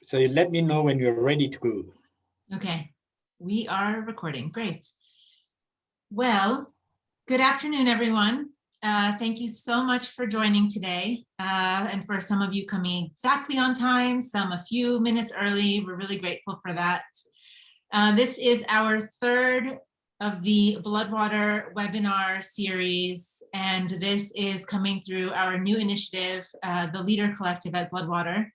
So you let me know when you're ready to go. Okay, we are recording. Great. Well, good afternoon, everyone. Thank you so much for joining today. And for some of you coming exactly on time, some a few minutes early. We're really grateful for that. This is our third of the Bloodwater webinar series, and this is coming through our new initiative, the Leader Collective at Bloodwater.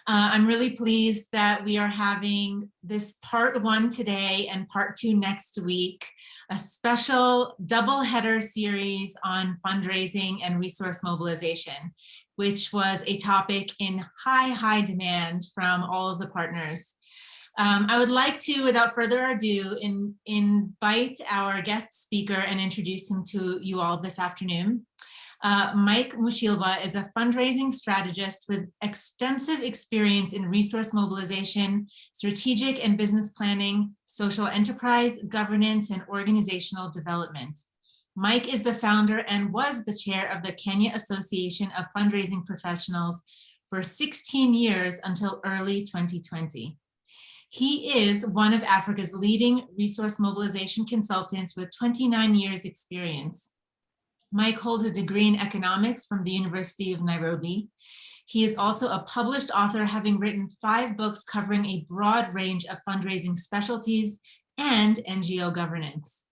I'm really pleased that we are having this part 1 today and part 2 next week, a special double header series on fundraising and resource mobilization, which was a topic in high demand from all of the partners. I would like to, without further ado, invite our guest speaker and introduce him to you all this afternoon. Mike Mushilwa is a fundraising strategist with extensive experience in resource mobilization, strategic and business planning, social enterprise, governance, and organizational development. Mike is the founder and was the chair of the Kenya Association of Fundraising Professionals for 16 years until early 2020. He is one of Africa's leading resource mobilization consultants with 29 years experience. Mike holds a degree in economics from the University of Nairobi. He is also a published author, having written 5 books covering a broad range of fundraising specialties and NGO governance,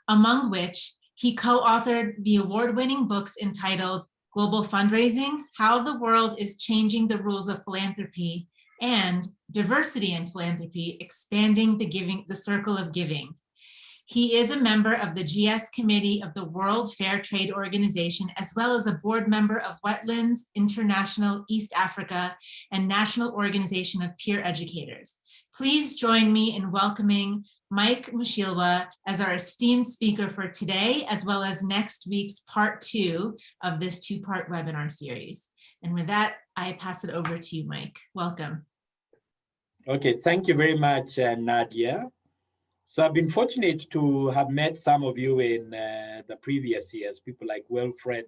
among which he co-authored the award-winning books entitled Global Fundraising: How the World is Changing the Rules of Philanthropy, and Diversity in Philanthropy: Expanding the Circle of Giving. He is a member of the GS Committee of the World Fair Trade Organization, as well as a board member of Wetlands International East Africa and National Organization of Peer Educators. Please join me in welcoming Mike Mushilwa as our esteemed speaker for today, as well as next week's part 2 of this 2-part webinar series. And with that, I pass it over to you, Mike. Welcome. Okay, thank you very much, Nadia. So I've been fortunate to have met some of you in the previous years, people like Wilfred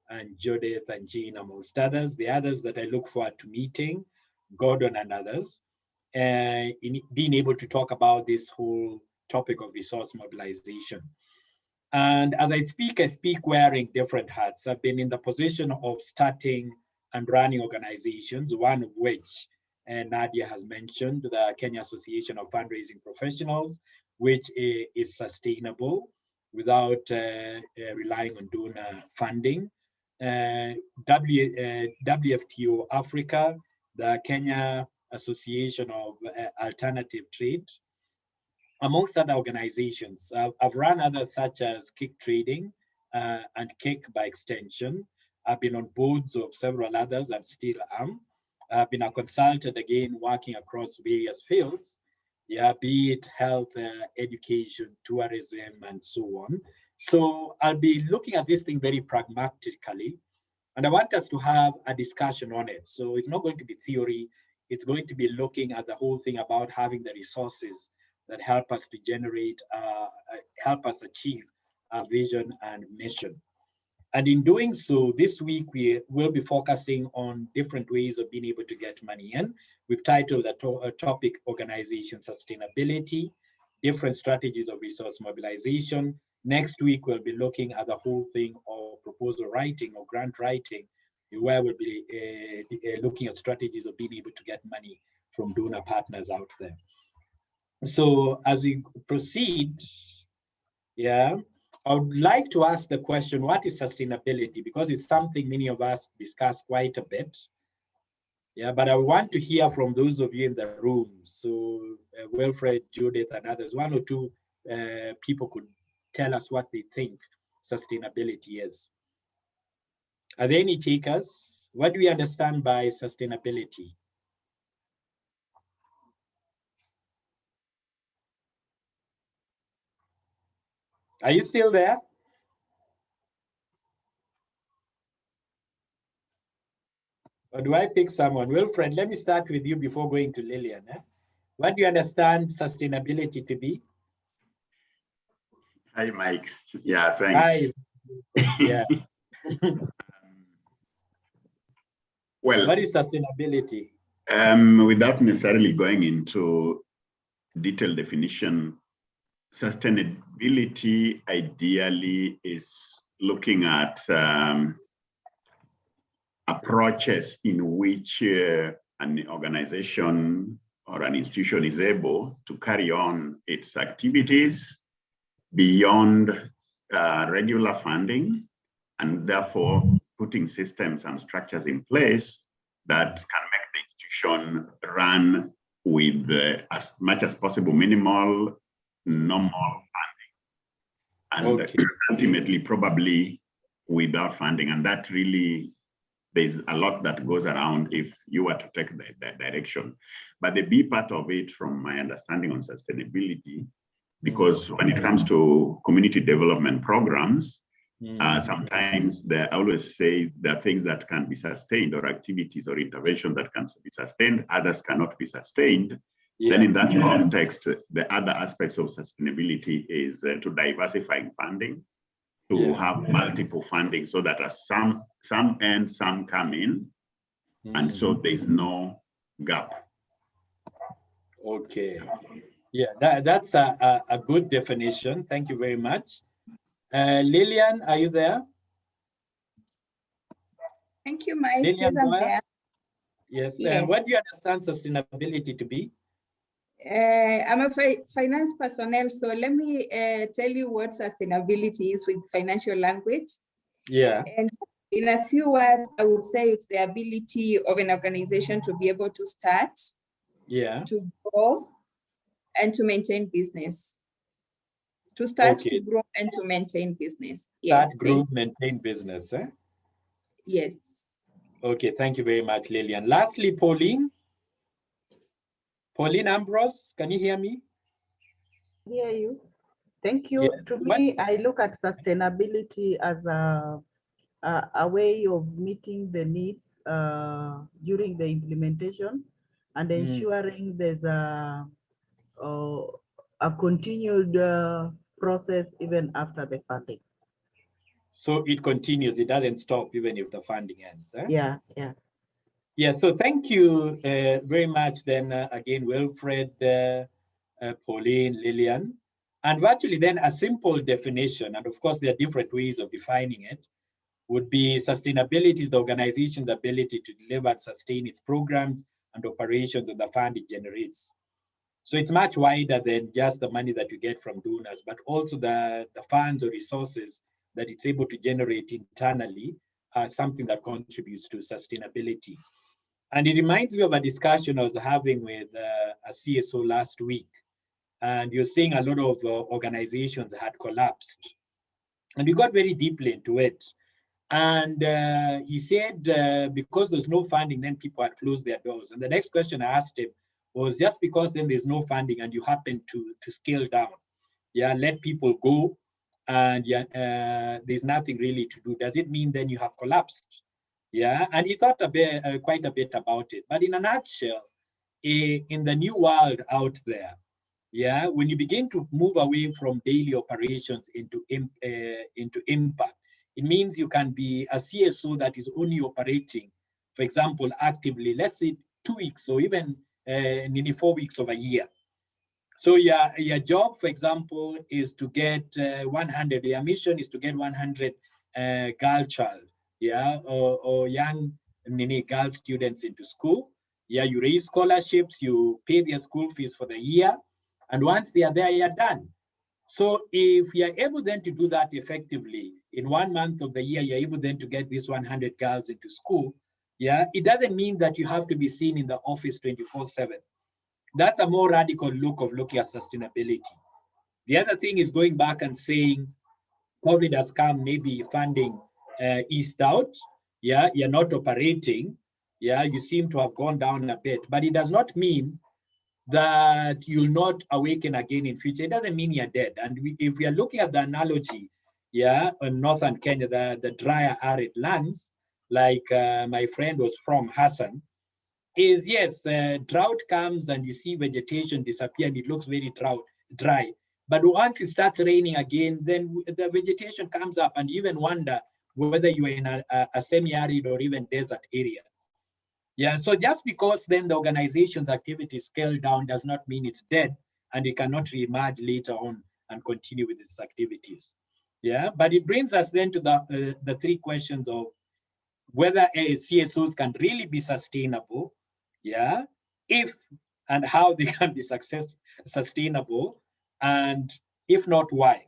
and Judith and Jean, amongst others, the others that I look forward to meeting, Gordon and others, in being able to talk about this whole topic of resource mobilization. And as I speak wearing different hats. I've been in the position of starting and running organizations, one of which Nadia has mentioned, the Kenya Association of Fundraising Professionals, which is sustainable without relying on donor funding. WFTO Africa, the Kenya Association of Alternative Trade, amongst other organizations. I've run others such as Kick Trading and Kick by extension. I've been on boards of several others and still am. I've been a consultant, again, working across various fields, be it health, education, tourism, and so on. So I'll be looking at this thing very pragmatically, and I want us to have a discussion on it. So it's not going to be theory, it's going to be looking at the whole thing about having the resources that help us to generate, help us achieve our vision and mission. And in doing so, this week we will be focusing on different ways of being able to get money in. We've titled the topic Organization Sustainability, different strategies of resource mobilization. Next week, we'll be looking at the whole thing of proposal writing or grant writing, where we'll be looking at strategies of being able to get money from donor partners out there. So as we proceed, I would like to ask the question, what is sustainability? Because it's something many of us discuss quite a bit. But I want to hear from those of you in the room. So Wilfred, Judith, and others, 1 or 2 people could tell us what they think sustainability is. Are there any takers? What do we understand by sustainability? Are you still there? Or do I pick someone? Wilfred, let me start with you before going to Lillian. What do you understand sustainability to be? Hi, Mike. Yeah, thanks. Hi. Yeah. Well, what is sustainability? Without necessarily going into detailed definition, sustainability ideally is looking at approaches in which an organization or an institution is able to carry on its activities beyond regular funding, and therefore putting systems and structures in place that can make the institution run with as much as possible minimal, normal funding, and ultimately probably without funding. And that really, there's a lot that goes around if you were to take that direction. But the B part of it, from my understanding on sustainability, because when it comes to community development programs, sometimes I always say there are things that can be sustained, or activities or interventions that can be sustained, others cannot be sustained. Then in that context, the other aspects of sustainability is to diversifying funding, to have multiple funding so that as some end, some come in, and so there's no gap. Okay. Yeah, that's a good definition. Thank you very much. Lillian, are you there? Thank you, Mike. Lillian, yes, I'm there. Yes. Yes. What do you understand sustainability to be? I'm a finance personnel, so let me tell you what sustainability is with financial language. Yeah. And in a few words, I would say it's the ability of an organization to be able to start, to grow, and to maintain business. To start, to grow, and to maintain business. Yes. Start, grow, maintain business. Eh? Yes. Okay, thank you very much, Lillian. Lastly, Pauline. Pauline Ambrose, can you hear me? Hear you. Thank you. Yes. To me, I look at sustainability as a way of meeting the needs during the implementation and ensuring there's a continued process even after the funding. So it continues, it doesn't stop even if the funding ends. Eh? Yeah. Yeah, so thank you very much then again, Wilfred, Pauline, Lillian. And virtually then a simple definition, and of course there are different ways of defining it, would be sustainability is the organization's ability to deliver and sustain its programs and operations and the fund it generates. So it's much wider than just the money that you get from donors, but also the funds or resources that it's able to generate internally are something that contributes to sustainability. And it reminds me of a discussion I was having with a CSO last week. And you're seeing a lot of organizations had collapsed. And we got very deeply into it. And he said, because there's no funding, then people had closed their doors. And the next question I asked him was, just because then there's no funding and you happen to scale down, let people go, and there's nothing really to do, does it mean then you have collapsed? Yeah, and he thought quite a bit about it. But in a nutshell, in the new world out there, when you begin to move away from daily operations into impact, it means you can be a CSO that is only operating, for example, actively, let's say 2 weeks or even nearly 4 weeks of a year. So your job, for example, is to get 100, your mission is to get 100 girl child, or young girl students into school. You raise scholarships, you pay their school fees for the year, and once they are there, you're done. So if you're able then to do that effectively, in 1 month of the year, you're able then to get these 100 girls into school, it doesn't mean that you have to be seen in the office 24/7. That's a more radical look of looking at sustainability. The other thing is going back and saying, COVID has come, maybe funding eased out, you're not operating, you seem to have gone down a bit, but it does not mean that you'll not awaken again in future. It doesn't mean you're dead. And if we are looking at the analogy, in northern Kenya, the drier arid lands, like my friend was from, Hassan, is yes, drought comes and you see vegetation disappear and it looks very dry. But once it starts raining again, then the vegetation comes up, and you even wonder whether you are in a semi-arid or even desert area. Yeah, so just because then the organization's activity is scaled down does not mean it's dead and it cannot reemerge later on and continue with its activities. Yeah, but it brings us then to the three questions of whether CSOs can really be sustainable, yeah, if and how they can be sustainable, and if not, why.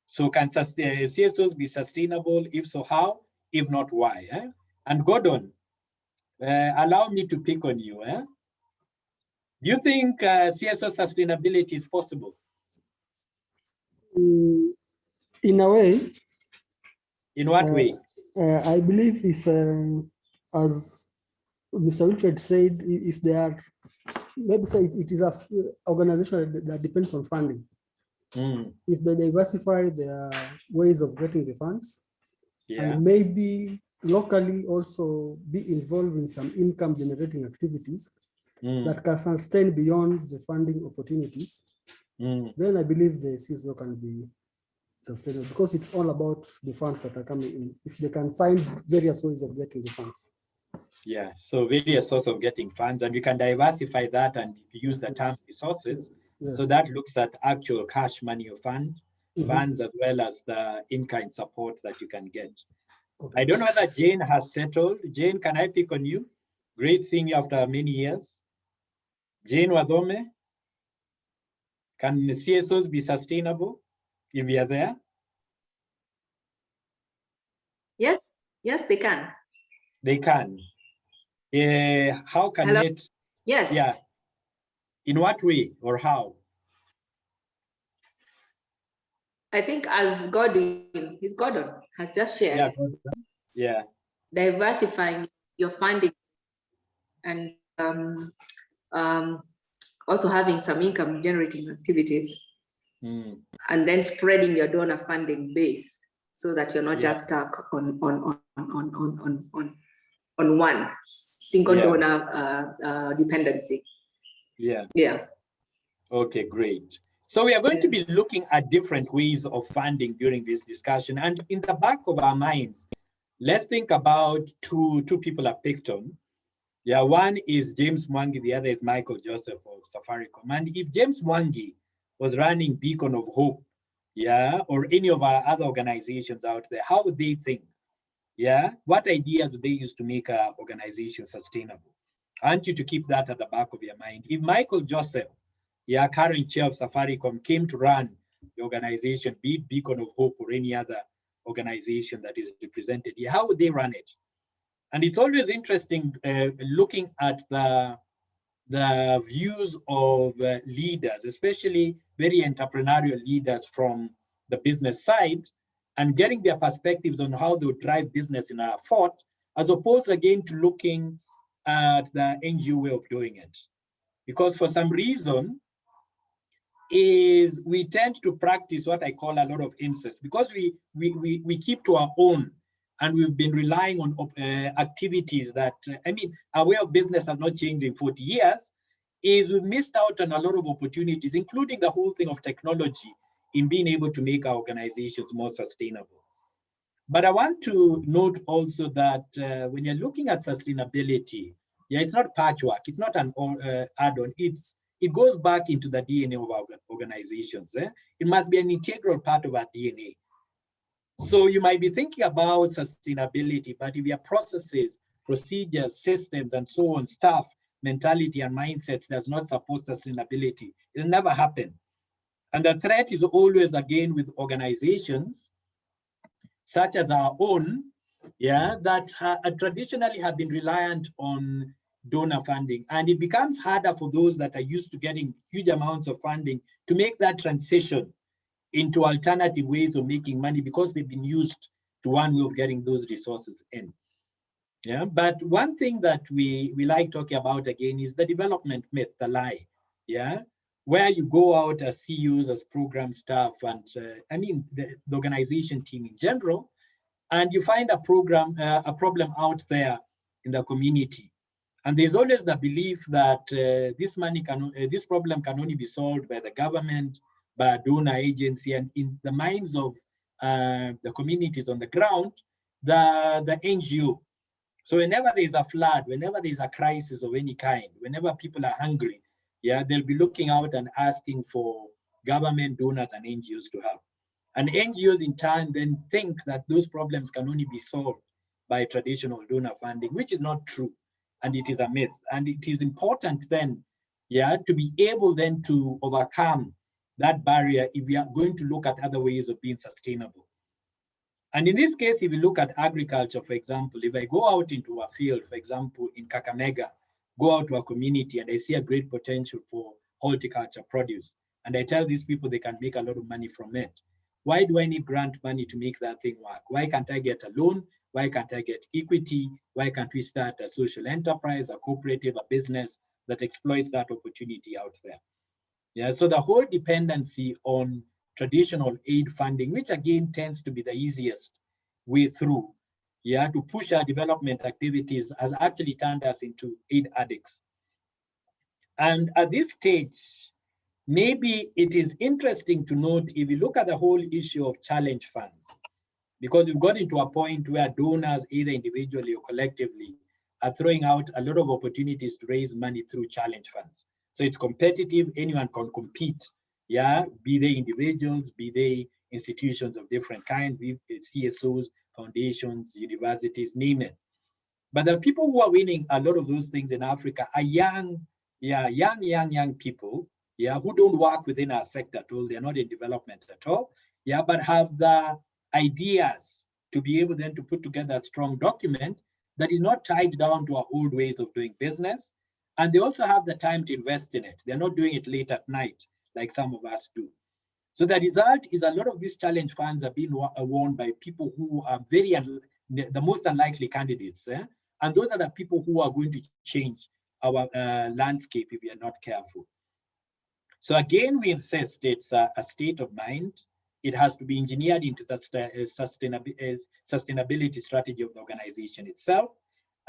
So can CSOs be sustainable? If so, how? If not, why? Eh? And Gordon, allow me to pick on you. Eh? Do you think CSO sustainability is possible? In a way. In what way? I believe if, as Mr. Wilfred said, if they are, maybe say it is an organization that depends on funding. If they diversify their ways of getting the funds, and maybe locally also be involved in some income generating activities that can sustain beyond the funding opportunities, then I believe the CSO can be sustainable, because it's all about the funds that are coming in. If they can find various ways of getting the funds. Yeah, so various sources of getting funds, and you can diversify that and use the term resources. Yes. So that looks at actual cash money or funds as well as the in-kind support that you can get. Okay. I don't know whether Jane has settled. Jane, can I pick on you? Great seeing you after many years. Jane Wadhome, can CSOs be sustainable if we are there? Yes, yes, they can. They can. How can it? Yes. Yeah. In what way or how? I think as Gordon has just shared. Yeah. Diversifying your funding and also having some income generating activities, and then spreading your donor funding base so that you're not just stuck on one single donor dependency. Yeah. Okay, great. So we are going to be looking at different ways of funding during this discussion, and in the back of our minds, let's think about two people are picked on. Yeah, one is James Mwangi, the other is Michael Joseph of Safaricom. And if James Mwangi was running Beacon of Hope, or any of our other organizations out there, how would they think? Yeah, what ideas would they use to make our organization sustainable? I want you to keep that at the back of your mind. If Michael Joseph, current chair of Safaricom, came to run the organization, be it Beacon of Hope or any other organization that is represented here, how would they run it? And it's always interesting looking at the views of leaders, especially very entrepreneurial leaders from the business side, and getting their perspectives on how they would drive business in our thought, as opposed again to looking at the NGO way of doing it. Because for some reason, we tend to practice what I call a lot of incest, because we keep to our own. And we've been relying on activities that, our way of business has not changed in 40 years, is we've missed out on a lot of opportunities, including the whole thing of technology in being able to make our organizations more sustainable. But I want to note also that when you're looking at sustainability, it's not patchwork, it's not an add-on, it goes back into the DNA of our organizations. It must be an integral part of our DNA. So you might be thinking about sustainability, but if your processes, procedures, systems, and so on, staff, mentality, and mindsets does not support sustainability, it'll never happen. And the threat is always, again, with organizations such as our own, that traditionally have been reliant on donor funding. And it becomes harder for those that are used to getting huge amounts of funding to make that transition into alternative ways of making money, because they've been used to one way of getting those resources in. But one thing that we like talking about again is the development myth, the lie, where you go out as CEOs, as program staff, and the organization team in general, and you find a problem out there in the community. And there's always the belief that this problem can only be solved by the government, by a donor agency, and in the minds of the communities on the ground, the NGO So whenever there's a flood, whenever there's a crisis of any kind, whenever people are hungry, yeah, they'll be looking out and asking for government, donors, and NGOs to help. And NGOs in turn then think that those problems can only be solved by traditional donor funding, which is not true. And it is a myth. And it is important then, yeah, to be able then to overcome that barrier if we are going to look at other ways of being sustainable. And in this case, if you look at agriculture, for example, if I go out into a field, for example, in Kakamega, go out to a community and I see a great potential for horticulture produce, and I tell these people they can make a lot of money from it. Why do I need grant money to make that thing work? Why can't I get a loan? Why can't I get equity? Why can't we start a social enterprise, a cooperative, a business that exploits that opportunity out there? Yeah, so the whole dependency on traditional aid funding, which again tends to be the easiest way through, yeah, to push our development activities, has actually turned us into aid addicts. And at this stage, maybe it is interesting to note, if you look at the whole issue of challenge funds, because we've got into a point where donors, either individually or collectively, are throwing out a lot of opportunities to raise money through challenge funds. So it's competitive, anyone can compete, yeah, be they individuals, be they institutions of different kinds, be it CSOs, foundations, universities, name it. But the people who are winning a lot of those things in Africa are young people, yeah, who don't work within our sector at all. They're not in development at all, yeah, but have the ideas to be able then to put together a strong document that is not tied down to our old ways of doing business. And they also have the time to invest in it. They're not doing it late at night like some of us do. So the result is a lot of these challenge funds are being won by people who are the most unlikely candidates. And those are the people who are going to change our landscape if we are not careful. So again, we insist it's a state of mind. It has to be engineered into the sustainability strategy of the organization itself.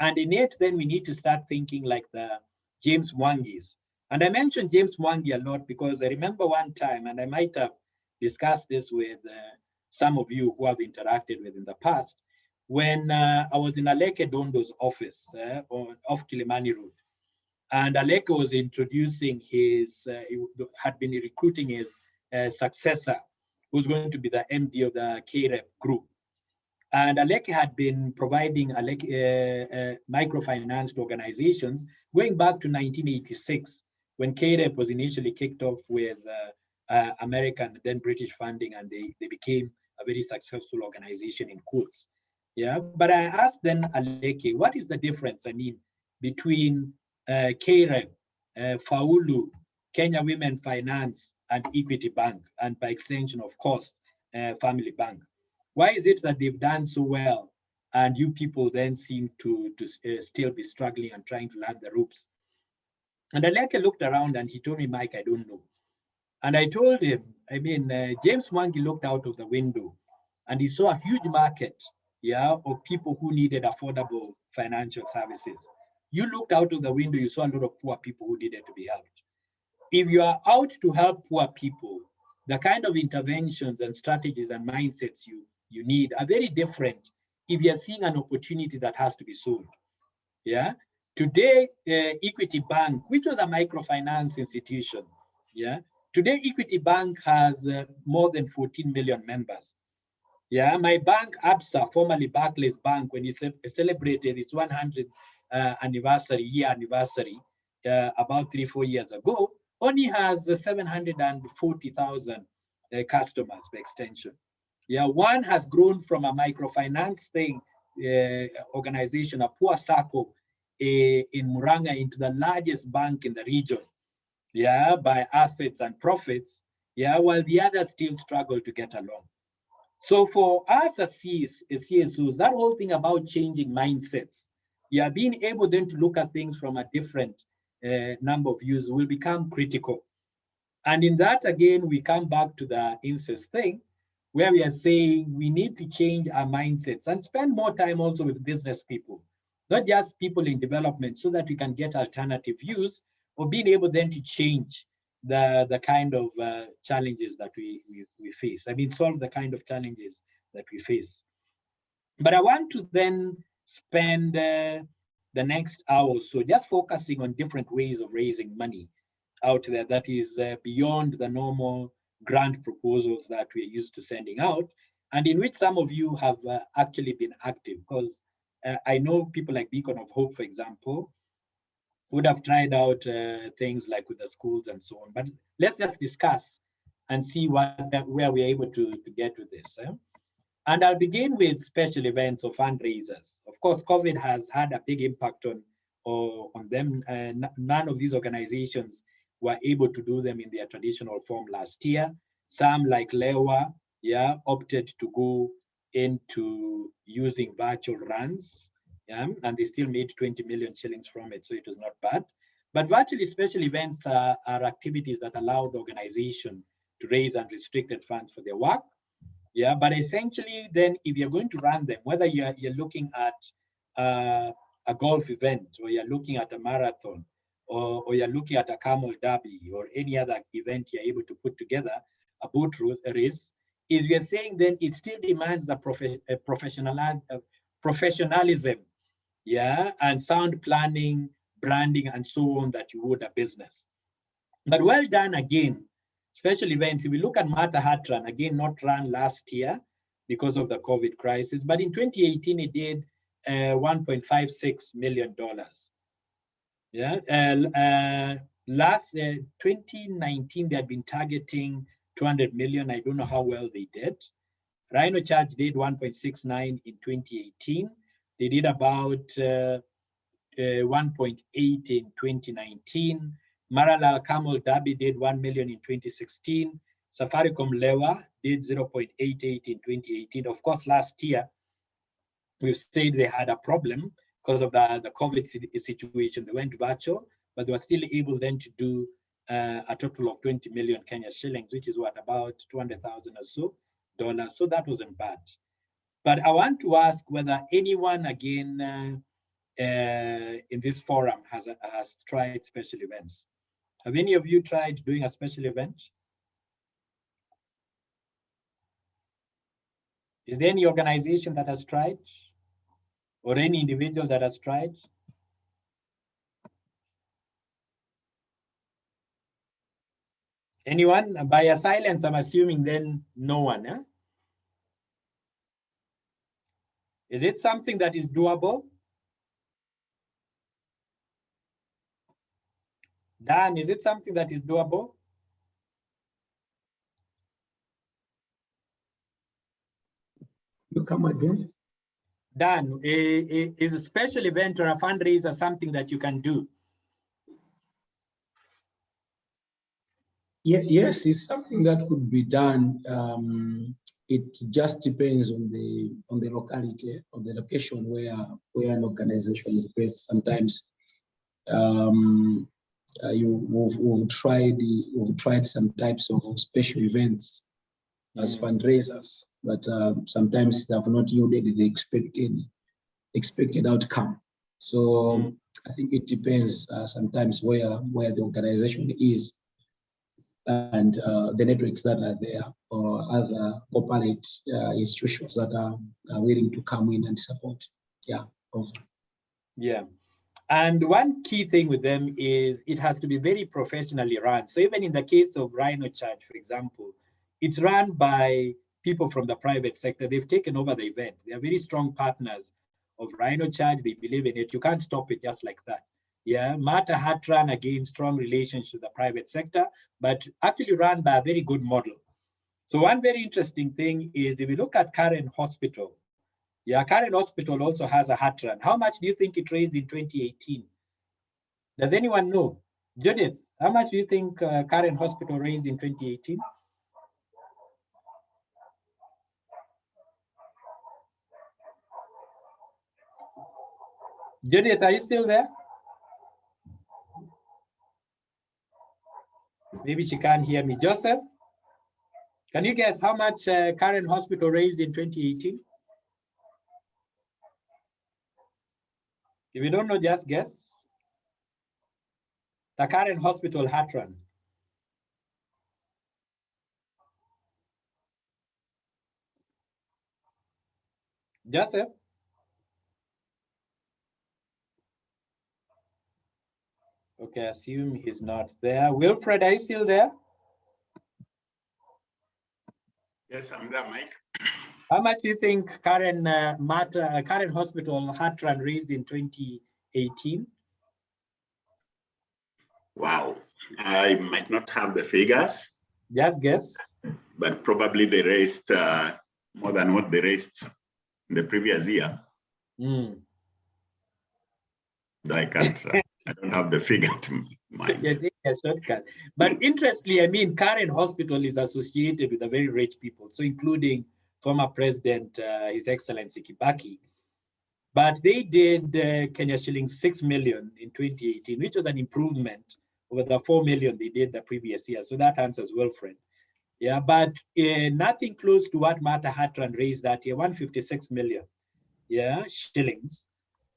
And in it, then we need to start thinking like the James Wangis. And I mentioned James Wangi a lot because I remember one time, and I might have discussed this with some of you who have interacted with in the past, when I was in Aleke Dondo's office off Kilimani Road. And Aleke was introducing he had been recruiting his successor, who's going to be the MD of the KREP group. And Aleke had been providing microfinance to organizations going back to 1986, when KREP was initially kicked off with American, then British funding, and they became a very successful organization in quotes. Yeah, but I asked then Aleke, what is the difference, between KREP, Faulu, Kenya Women Finance, and Equity Bank, and by extension, of course, Family Bank? Why is it that they've done so well and you people then seem to still be struggling and trying to learn the ropes? And Aleke looked around and he told me, Mike, I don't know. And I told him, James Wangi looked out of the window and he saw a huge market, yeah, of people who needed affordable financial services. You looked out of the window, you saw a lot of poor people who needed to be helped. If you are out to help poor people, the kind of interventions and strategies and mindsets you need are very different if you're seeing an opportunity that has to be sold. Yeah. Today, Equity Bank, which was a microfinance institution, yeah. Today, Equity Bank has more than 14 million members. Yeah, my bank, ABSA, formerly Barclays Bank, when it celebrated its 100th year anniversary, about 3-4 years ago, only has 740,000 customers by extension. Yeah, one has grown from a microfinance organization, a poor circle in Muranga, into the largest bank in the region, yeah, by assets and profits, yeah, while the others still struggle to get along. So for us as CSOs, that whole thing about changing mindsets, yeah, being able then to look at things from a different number of views will become critical. And in that, again, we come back to the incest thing, where we are saying we need to change our mindsets and spend more time also with business people, not just people in development, so that we can get alternative views or being able then to change the kind of challenges that we face. Solve the kind of challenges that we face. But I want to then spend the next hour or so just focusing on different ways of raising money out there that is beyond the normal grant proposals that we're used to sending out, and in which some of you have actually been active, because I know people like Beacon of Hope, for example, would have tried out things like with the schools and so on. But let's just discuss and see where we're able to get with this. And I'll begin with special events or fundraisers. Of course, COVID has had a big impact on them. None of these organizations were able to do them in their traditional form last year. Some, like Lewa, opted to go into using virtual runs, and they still made 20 million shillings from it, so it was not bad. But virtually special events are activities that allow the organization to raise unrestricted funds for their work. But essentially, then, if you're going to run them, whether you're looking at a golf event, or you're looking at a marathon, or you're looking at a camel derby, or any other event you're able to put together, a boat race, is we're saying then it still demands the professionalism, and sound planning, branding, and so on that you would a business. But well done again. Special events, if we look at Mata Hatran, again, not run last year because of the COVID crisis, but in 2018, it did $1.56 million. Last 2019, they had been targeting 200 million. I don't know how well they did. Rhino Charge did 1.69 in 2018. They did about 1.8 in 2019. Maralal Camel Derby did 1 million in 2016. Safaricom Lewa did 0.88 in 2018. Of course, last year, we've said they had a problem because of the COVID situation. They went virtual, but they were still able then to do a total of 20 million Kenya shillings, which is what, about 200,000 or so dollars. So that wasn't bad. But I want to ask whether anyone again in this forum has tried special events. Have any of you tried doing a special event? Is there any organization that has tried, or any individual that has tried? Anyone? By a silence, I'm assuming then no one. Eh? Is it something that is doable? Dan, is it something that is doable? You come again? Dan, is a special event or a fundraiser something that you can do? Yeah, yes, it's something that could be done. It just depends on the locality, on the location where an organization is based. Sometimes we've tried some types of special events as fundraisers, but sometimes they have not yielded the expected outcome. So I think it depends sometimes where the organization is and the networks that are there, or other corporate institutions that are willing to come in and support. Yeah. Also. Yeah. And one key thing with them is it has to be very professionally run. So even in the case of Rhino Charge, for example, it's run by people from the private sector. They've taken over the event. They are very strong partners of Rhino Charge. They believe in it. You can't stop it just like that. Yeah, Mata Hatran, again, strong relations with the private sector, but actually run by a very good model. So one very interesting thing is if you look at Karen Hospital, Karen Hospital also has a Hatran. How much do you think it raised in 2018? Does anyone know? Judith, how much do you think Karen Hospital raised in 2018? Judith, are you still there? Maybe she can't hear me. Joseph, can you guess how much Karen Hospital raised in 2018? If you don't know, just guess. The Karen Hospital Hatran. Joseph? Okay, I assume he's not there. Wilfred, are you still there? Yes, I'm there, Mike. How much do you think Karen Hospital Heart Run raised in 2018? Wow, I might not have the figures. Just guess. But probably they raised more than what they raised in the previous year. I can't, I don't have the figure to mind. You're taking a shortcut. But interestingly, I mean, Karen Hospital is associated with the very rich people, so including former President, His Excellency Kibaki. But they did Kenya shillings 6 million in 2018, which was an improvement over the 4 million they did the previous year. So that answers Wilfred. Yeah, but nothing close to what Martha Hatran raised that year, 156 million, yeah, shillings.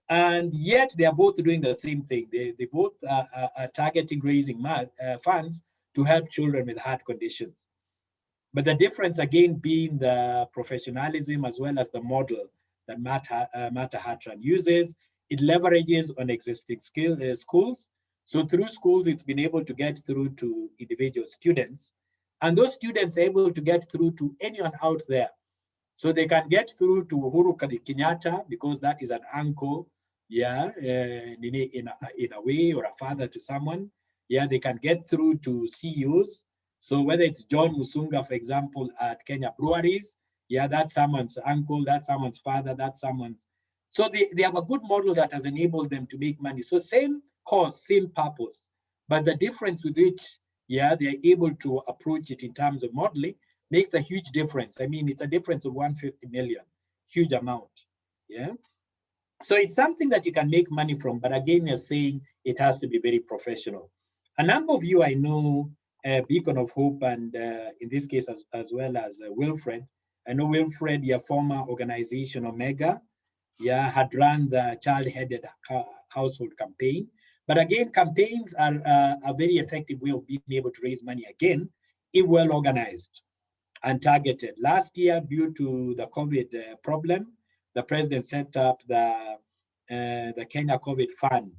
And yet they are both doing the same thing. They both are targeting raising funds to help children with heart conditions. But the difference again being the professionalism as well as the model that Martha Hatran uses. It leverages on existing schools. So through schools, it's been able to get through to individual students. And those students are able to get through to anyone out there. So they can get through to Uhuru Kenyatta because that is an uncle, yeah, in a way, or a father to someone. Yeah, they can get through to CEOs. So whether it's John Musunga, for example, at Kenya Breweries, yeah, that's someone's uncle, that's someone's father, that's someone's. So they have a good model that has enabled them to make money. So same cause, same purpose, but the difference with which, yeah, they're able to approach it in terms of modeling makes a huge difference. I mean, it's a difference of 150 million, huge amount, yeah? So it's something that you can make money from, but again, you're saying it has to be very professional. A number of you I know, Beacon of Hope, and in this case, as well as Wilfred. I know Wilfred, your former organization, Omega, yeah, had run the child-headed household campaign. But again, campaigns are a very effective way of being able to raise money again, if well organized and targeted. Last year, due to the COVID problem, the president set up the Kenya COVID Fund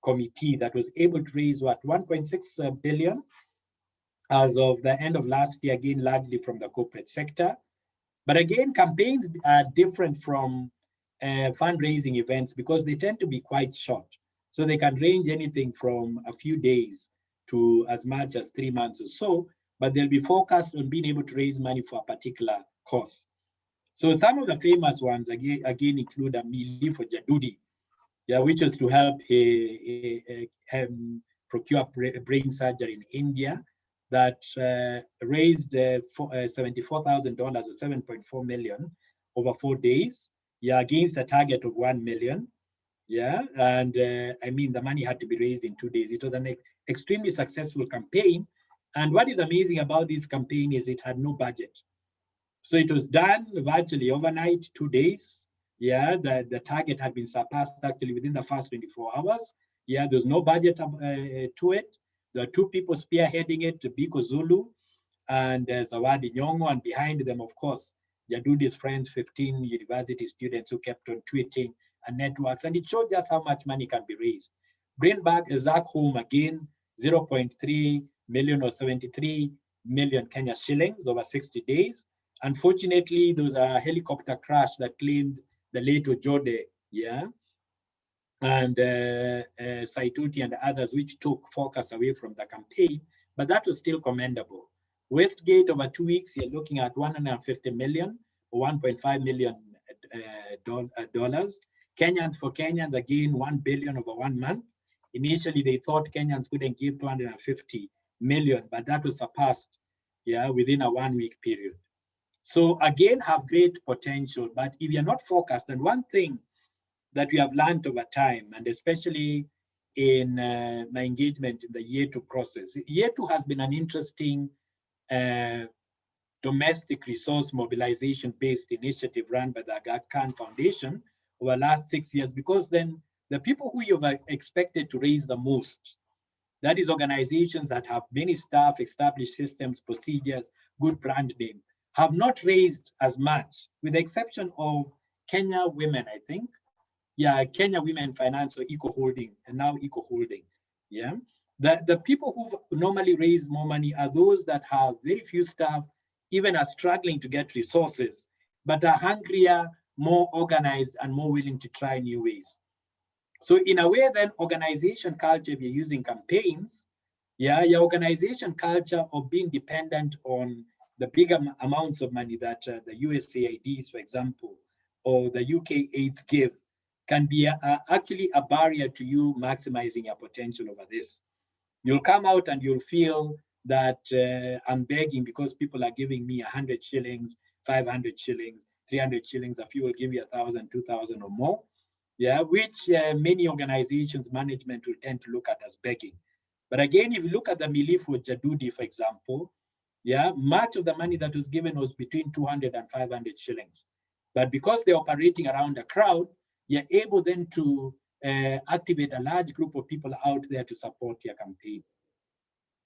committee that was able to raise 1.6 billion as of the end of last year, again, largely from the corporate sector. But again, campaigns are different from fundraising events because they tend to be quite short. So they can range anything from a few days to as much as 3 months or so, but they'll be focused on being able to raise money for a particular cause. So some of the famous ones again include a Mili for Jadudi, yeah, which was to help procure brain surgery in India that raised $74,000 or 7.4 million over 4 days, yeah, against a target of 1 million. Yeah, and I mean, the money had to be raised in 2 days. It was an extremely successful campaign. And what is amazing about this campaign is it had no budget. So it was done virtually overnight, 2 days. Yeah, the target had been surpassed actually within the first 24 hours. Yeah, there's no budget to it. There are 2 people spearheading it, Biko Zulu and Zawadi Nyongo, and behind them, of course, Jadudi's friends, 15 university students who kept on tweeting and networks, and it showed just how much money can be raised. Bring back Zach home again, 0.3 million or 73 million Kenya shillings over 60 days. Unfortunately, there was a helicopter crash that claimed the late Ojode, yeah, and Saituti and others, which took focus away from the campaign, but that was still commendable. Westgate, over 2 weeks, you're looking at 150 million or 1.5 million dollars. Kenyans for Kenyans, again, 1 billion over 1 month. Initially, they thought Kenyans couldn't give 250 million, but that was surpassed, yeah, within a 1 week period. So again, have great potential, but if you're not focused, and one thing that we have learned over time, and especially in my engagement in the Year 2 process. Year 2 has been an interesting domestic resource mobilization-based initiative run by the Aga Khan Foundation over the last 6 years, because then the people who you've expected to raise the most, that is organizations that have many staff, established systems, procedures, good brand name, have not raised as much, with the exception of Kenya Women, I think. Yeah, Kenya Women Finance or Eco Holding, and now Eco Holding. Yeah, the people who normally raise more money are those that have very few staff, even are struggling to get resources, but are hungrier, more organized, and more willing to try new ways. So in a way, then organization culture, if you're using campaigns, yeah, your organization culture of being dependent on the bigger amounts of money that the USAIDs, for example, or the UK AIDS give, can be actually a barrier to you maximizing your potential over this. You'll come out and you'll feel that I'm begging because people are giving me 100 shillings, 500 shillings, 300 shillings, a few will give you 1,000, 2,000 or more, yeah, which many organizations management will tend to look at as begging. But again, if you look at the Milifu Jadudi, for example, yeah, much of the money that was given was between 200 and 500 shillings. But because they're operating around a crowd, you're able then to activate a large group of people out there to support your campaign.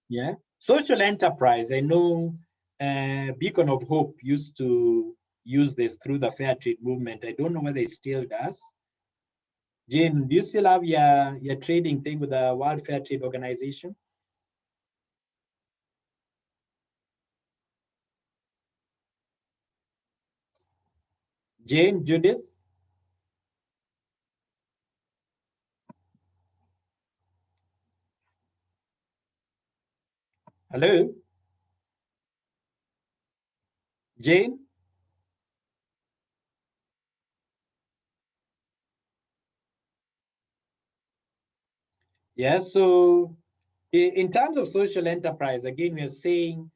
Yeah, social enterprise. I know Beacon of Hope used to use this through the fair trade movement. I don't know whether it still does. Jane, do you still have your trading thing with the World Fair Trade Organization? Jane, Judith? Hello? Jane? Yeah, so in terms of social enterprise, again, we're saying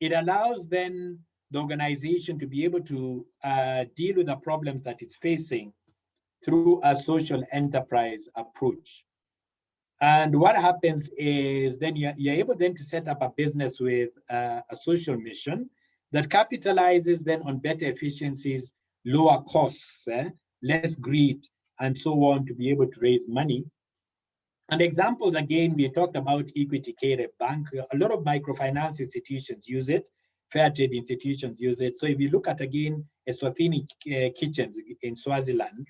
it allows then the organization to be able to deal with the problems that it's facing through a social enterprise approach. And what happens is then you're able then to set up a business with a social mission that capitalizes then on better efficiencies, lower costs, less greed, and so on to be able to raise money. And examples, again, we talked about Equity Care Bank. A lot of microfinance institutions use it. Fair trade institutions use it. So if you look at, again, Eswatini Kitchens in Swaziland,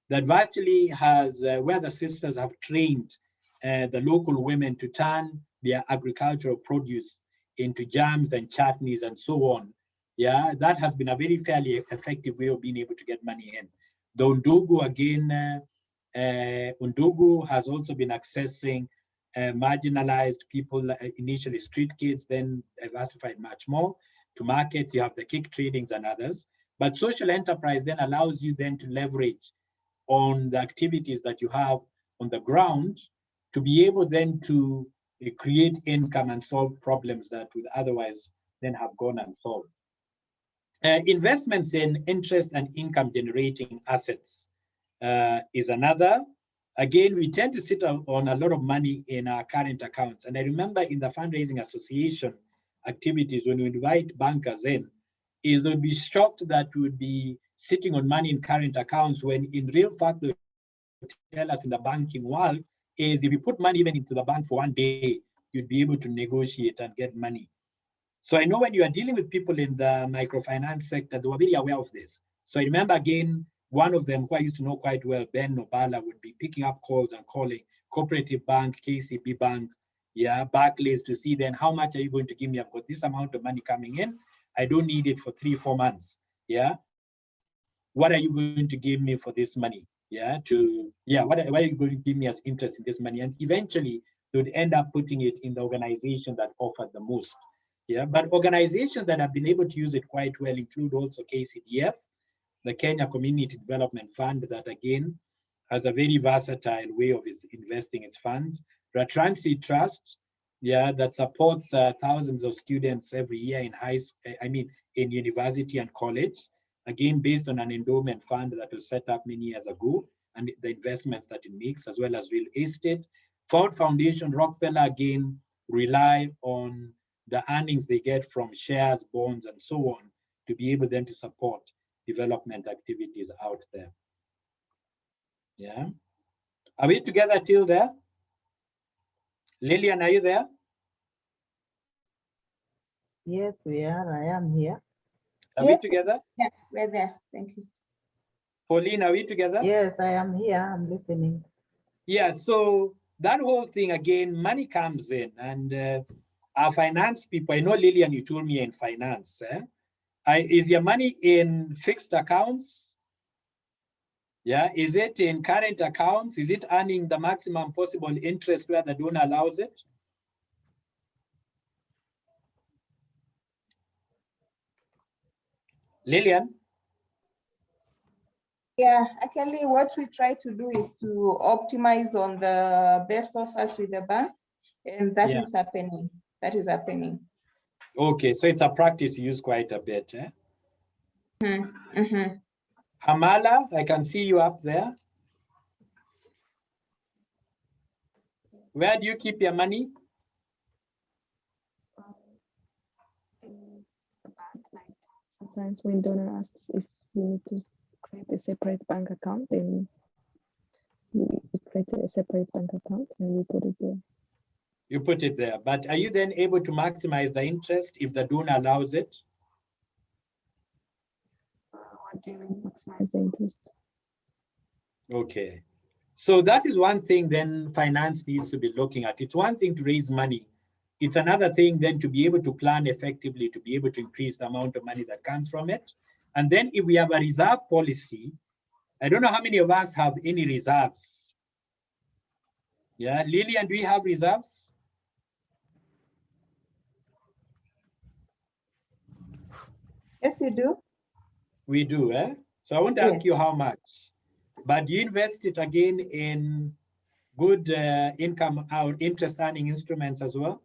that virtually has, where the sisters have trained the local women to turn their agricultural produce into jams and chutneys and so on. Yeah, that has been a very fairly effective way of being able to get money in. The Undugu, again, Undugu has also been accessing marginalized people, initially street kids, then diversified much more to markets. You have the kick tradings and others. But social enterprise then allows you then to leverage on the activities that you have on the ground to be able then to create income and solve problems that would otherwise then have gone unsolved. Investments in interest and income generating assets is another. Again, we tend to sit on a lot of money in our current accounts. And I remember in the fundraising association activities, when we invite bankers in, is they'll be shocked that we would be sitting on money in current accounts when in real fact, they tell us in the banking world is if you put money even into the bank for one day, you'd be able to negotiate and get money. So I know when you are dealing with people in the microfinance sector, they were very aware of this. So I remember again, one of them who I used to know quite well, Ben Nobala, would be picking up calls and calling Cooperative Bank, KCB Bank, yeah, Barclays to see then how much are you going to give me? I've got this amount of money coming in. I don't need it for 3-4 months. Yeah. What are you going to give me for this money? Yeah. What are you going to give me as interest in this money? And eventually they would end up putting it in the organization that offered the most. Yeah. But organizations that have been able to use it quite well include also KCDF, the Kenya Community Development Fund, that again has a very versatile way of investing its funds. Ratransi Trust, yeah, that supports thousands of students every year in university and college, again, based on an endowment fund that was set up many years ago and the investments that it makes, as well as real estate. Ford Foundation, Rockefeller, again, rely on the earnings they get from shares, bonds, and so on to be able then to support development activities out there. Yeah. Are we together till there? Lillian, are you there? Yes, we are. I am here. Are we together? Yeah, we're there. Thank you. Pauline, are we together? Yes, I am here. I'm listening. Yeah, so that whole thing, again, money comes in, and our finance people, I know Lillian, you told me in finance, is your money in fixed accounts? Yeah, is it in current accounts? Is it earning the maximum possible interest where the donor allows it? Lillian? Yeah, actually what we try to do is to optimize on the best offers with the bank, and that is happening. That is happening. Okay, so it's a practice you use quite a bit. Eh? Hamala, I can see you up there. Where do you keep your money? Sometimes when donor asks if we need to create a separate bank account, then we create a separate bank account and we put it there. You put it there, but are you then able to maximize the interest if the donor allows it? What do you mean maximize the interest? Okay, so that is one thing then finance needs to be looking at. It's one thing to raise money. It's another thing then to be able to plan effectively, to be able to increase the amount of money that comes from it. And then if we have a reserve policy, I don't know how many of us have any reserves. Yeah, Lillian, do we have reserves? Yes, we do. We do, eh? So I won't ask you how much, but do you invest it again in good income or interest earning instruments as well?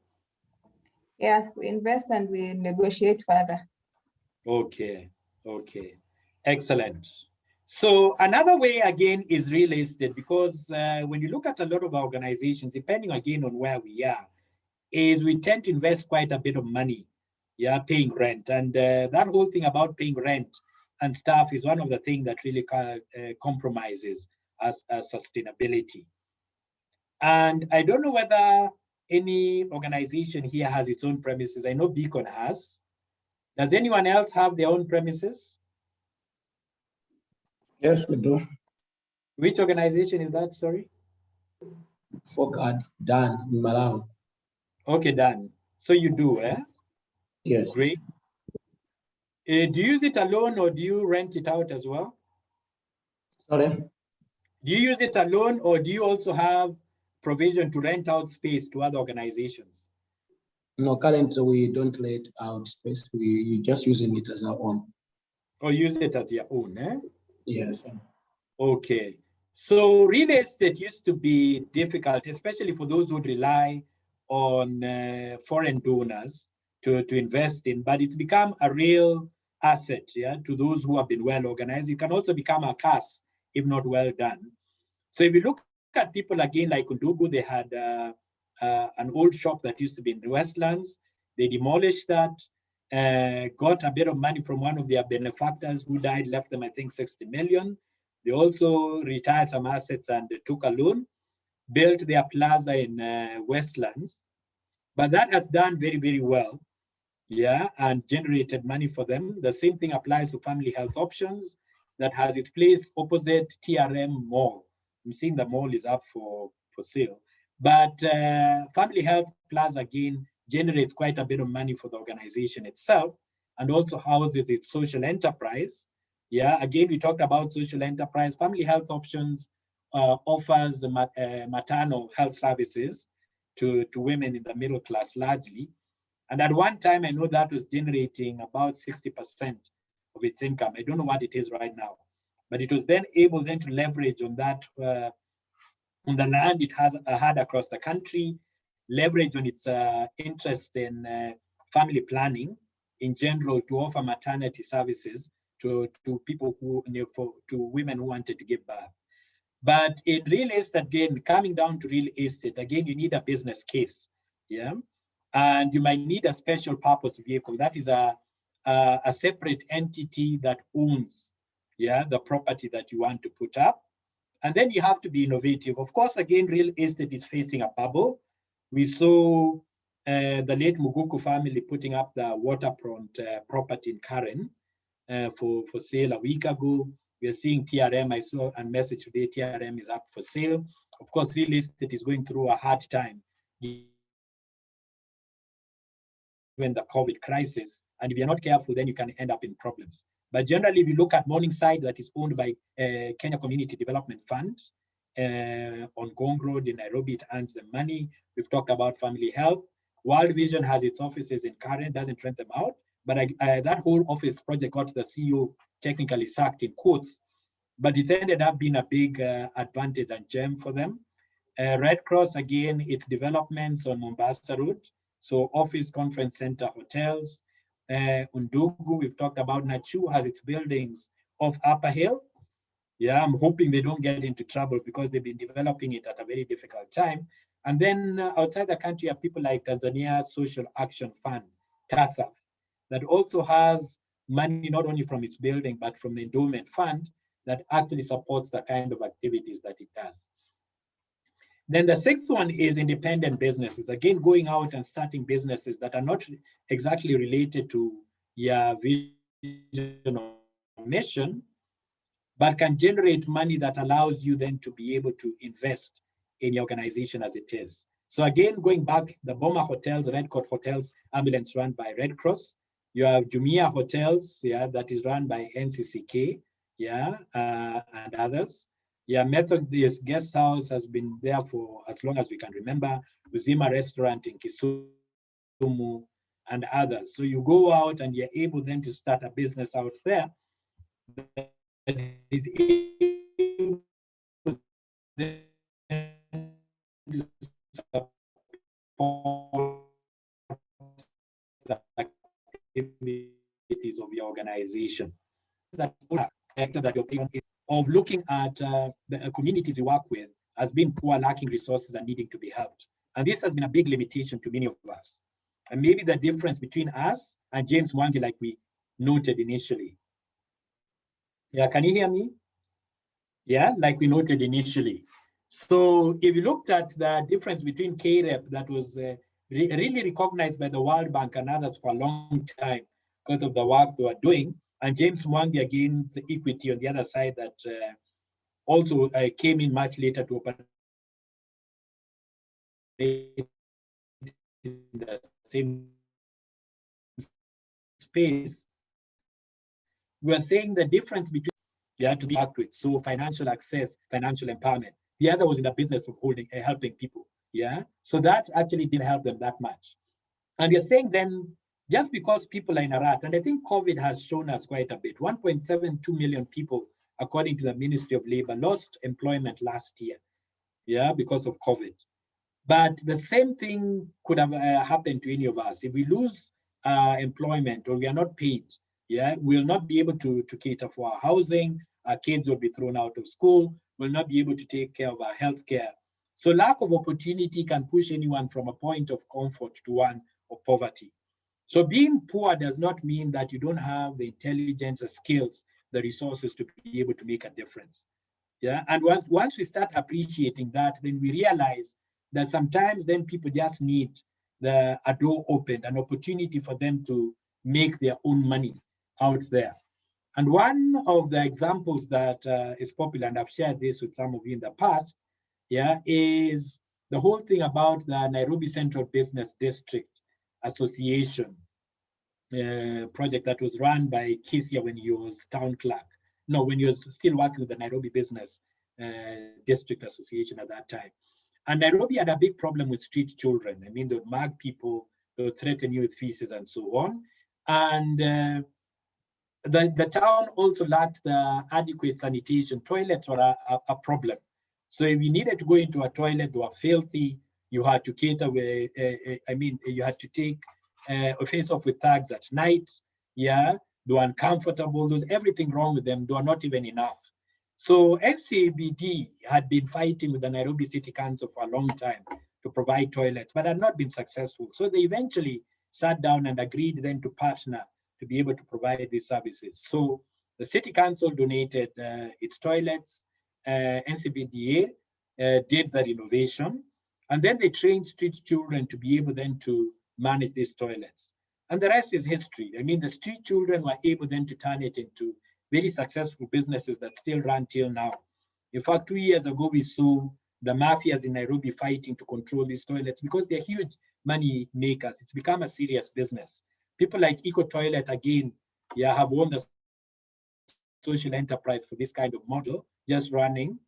Yeah, we invest and we negotiate further. Okay, okay, excellent. So another way again is real estate, because when you look at a lot of organizations, depending again on where we are, is we tend to invest quite a bit of money, paying rent. And that whole thing about paying rent and stuff is one of the things that really compromises as sustainability. And I don't know whether any organization here has its own premises. I know Beacon has. Does anyone else have their own premises? Yes, we do. Which organization is that, sorry? FOCAD, Dan, in Malawi. Okay, Dan. So you do, eh? Yes. Great. Do you use it alone or do you rent it out as well? Sorry? Do you use it alone or do you also have provision to rent out space to other organizations? No, currently we don't let out space. We just using it as our own. Or use it as your own, eh? Yes. Okay. So real estate used to be difficult, especially for those who rely on foreign donors to invest in, but it's become a real asset, to those who have been well organized. It can also become a curse if not well done. So if you look at people again like Undugu, they had an old shop that used to be in the Westlands. They demolished that, got a bit of money from one of their benefactors who died, left them, I think, 60 million. They also retired some assets and took a loan, built their plaza in Westlands. But that has done very, very well, and generated money for them. The same thing applies to Family Health Options that has its place opposite TRM Mall. I'm seeing the mall is up for sale. But Family Health Plaza, again, generates quite a bit of money for the organization itself and also houses its social enterprise. Again, we talked about social enterprise. Family Health Options offers maternal health services to women in the middle class largely. And at one time, I know that was generating about 60% of its income. I don't know what it is right now, but it was then able then to leverage on that, on the land it has had across the country, leverage on its interest in family planning in general to offer maternity services to people who, to women who wanted to give birth. But in real estate, again, coming down to real estate, again, you need a business case, and you might need a special purpose vehicle. That is a separate entity that owns, the property that you want to put up. And then you have to be innovative. Of course, again, real estate is facing a bubble. We saw the late Muguku family putting up the waterfront property in Karen for sale a week ago. We are seeing TRM, I saw a message today, TRM is up for sale. Of course, real estate is going through a hard time given the COVID crisis. And if you're not careful, then you can end up in problems. But generally, if you look at Morningside, that is owned by Kenya Community Development Fund on Gong Road in Nairobi, it earns the money. We've talked about family health. World Vision has its offices in Karen, doesn't rent them out. But that whole office project got the CEO technically sacked in quotes. But it ended up being a big advantage and gem for them. Red Cross, again, its developments on Mombasa Road. So office, conference center, hotels. Undugu, we've talked about. Nachu has its buildings off Upper Hill. Yeah, I'm hoping they don't get into trouble because they've been developing it at a very difficult time. And then outside the country are people like Tanzania Social Action Fund, TASAF, that also has money not only from its building, but from the endowment fund that actually supports the kind of activities that it does. Then the sixth one is independent businesses. Again, going out and starting businesses that are not exactly related to your vision or mission, but can generate money that allows you then to be able to invest in your organization as it is. So again, going back, the Boma Hotels, Red Court Hotels, ambulance run by Red Cross. You have Jumia Hotels, yeah, that is run by NCCK, yeah, and others. Yeah, Methodist Guest House has been there for as long as we can remember. Uzima Restaurant in Kisumu and others. So you go out and you're able then to start a business out there that is able to support the activities of your organization. That you're paying of looking at the communities you work with as being poor, lacking resources, and needing to be helped. And this has been a big limitation to many of us. And maybe the difference between us and James Wang, like we noted initially. Yeah, can you hear me? Yeah, like we noted initially. So if you looked at the difference between KREP that was really recognized by the World Bank and others for a long time because of the work they were doing, and James Mwangi against Equity on the other side that also came in much later to operate in the same space. We are saying the difference between you have to be worked with. So financial access, financial empowerment. The other was in the business of holding, helping people. Yeah. So that actually didn't help them that much. And you're saying then, just because people are in a rut, and I think COVID has shown us quite a bit, 1.72 million people, according to the Ministry of Labor, lost employment last year, yeah, because of COVID. But the same thing could have happened to any of us. If we lose employment or we are not paid, yeah, we'll not be able to cater for our housing, our kids will be thrown out of school, we'll not be able to take care of our healthcare. So lack of opportunity can push anyone from a point of comfort to one of poverty. So being poor does not mean that you don't have the intelligence, the skills, the resources to be able to make a difference. Yeah, and once we start appreciating that, then we realize that sometimes then people just need a door opened, an opportunity for them to make their own money out there. And one of the examples that is popular, and I've shared this with some of you in the past, yeah, is the whole thing about the Nairobi Central Business District Association project that was run by Kisia when he was town clerk. No, when he was still working with the Nairobi Business District Association at that time. And Nairobi had a big problem with street children. I mean, they would mug people, they would threaten you with feces and so on. And the town also lacked the adequate sanitation. Toilets were a problem. So if you needed to go into a toilet, they were filthy. You had to cater with, you had to take a face-off with thugs at night. Yeah, they were uncomfortable. There was everything wrong with them. They were not even enough. So FCBD had been fighting with the Nairobi City Council for a long time to provide toilets, but had not been successful. So they eventually sat down and agreed then to partner to be able to provide these services. So the City Council donated its toilets, NCBDA did the renovation, and then they trained street children to be able then to manage these toilets. And the rest is history. I mean, the street children were able then to turn it into very successful businesses that still run till now. In fact, 2 years ago, we saw the mafias in Nairobi fighting to control these toilets because they're huge money makers. It's become a serious business. People like Eco Toilet, again, have won the social enterprise for this kind of model, just running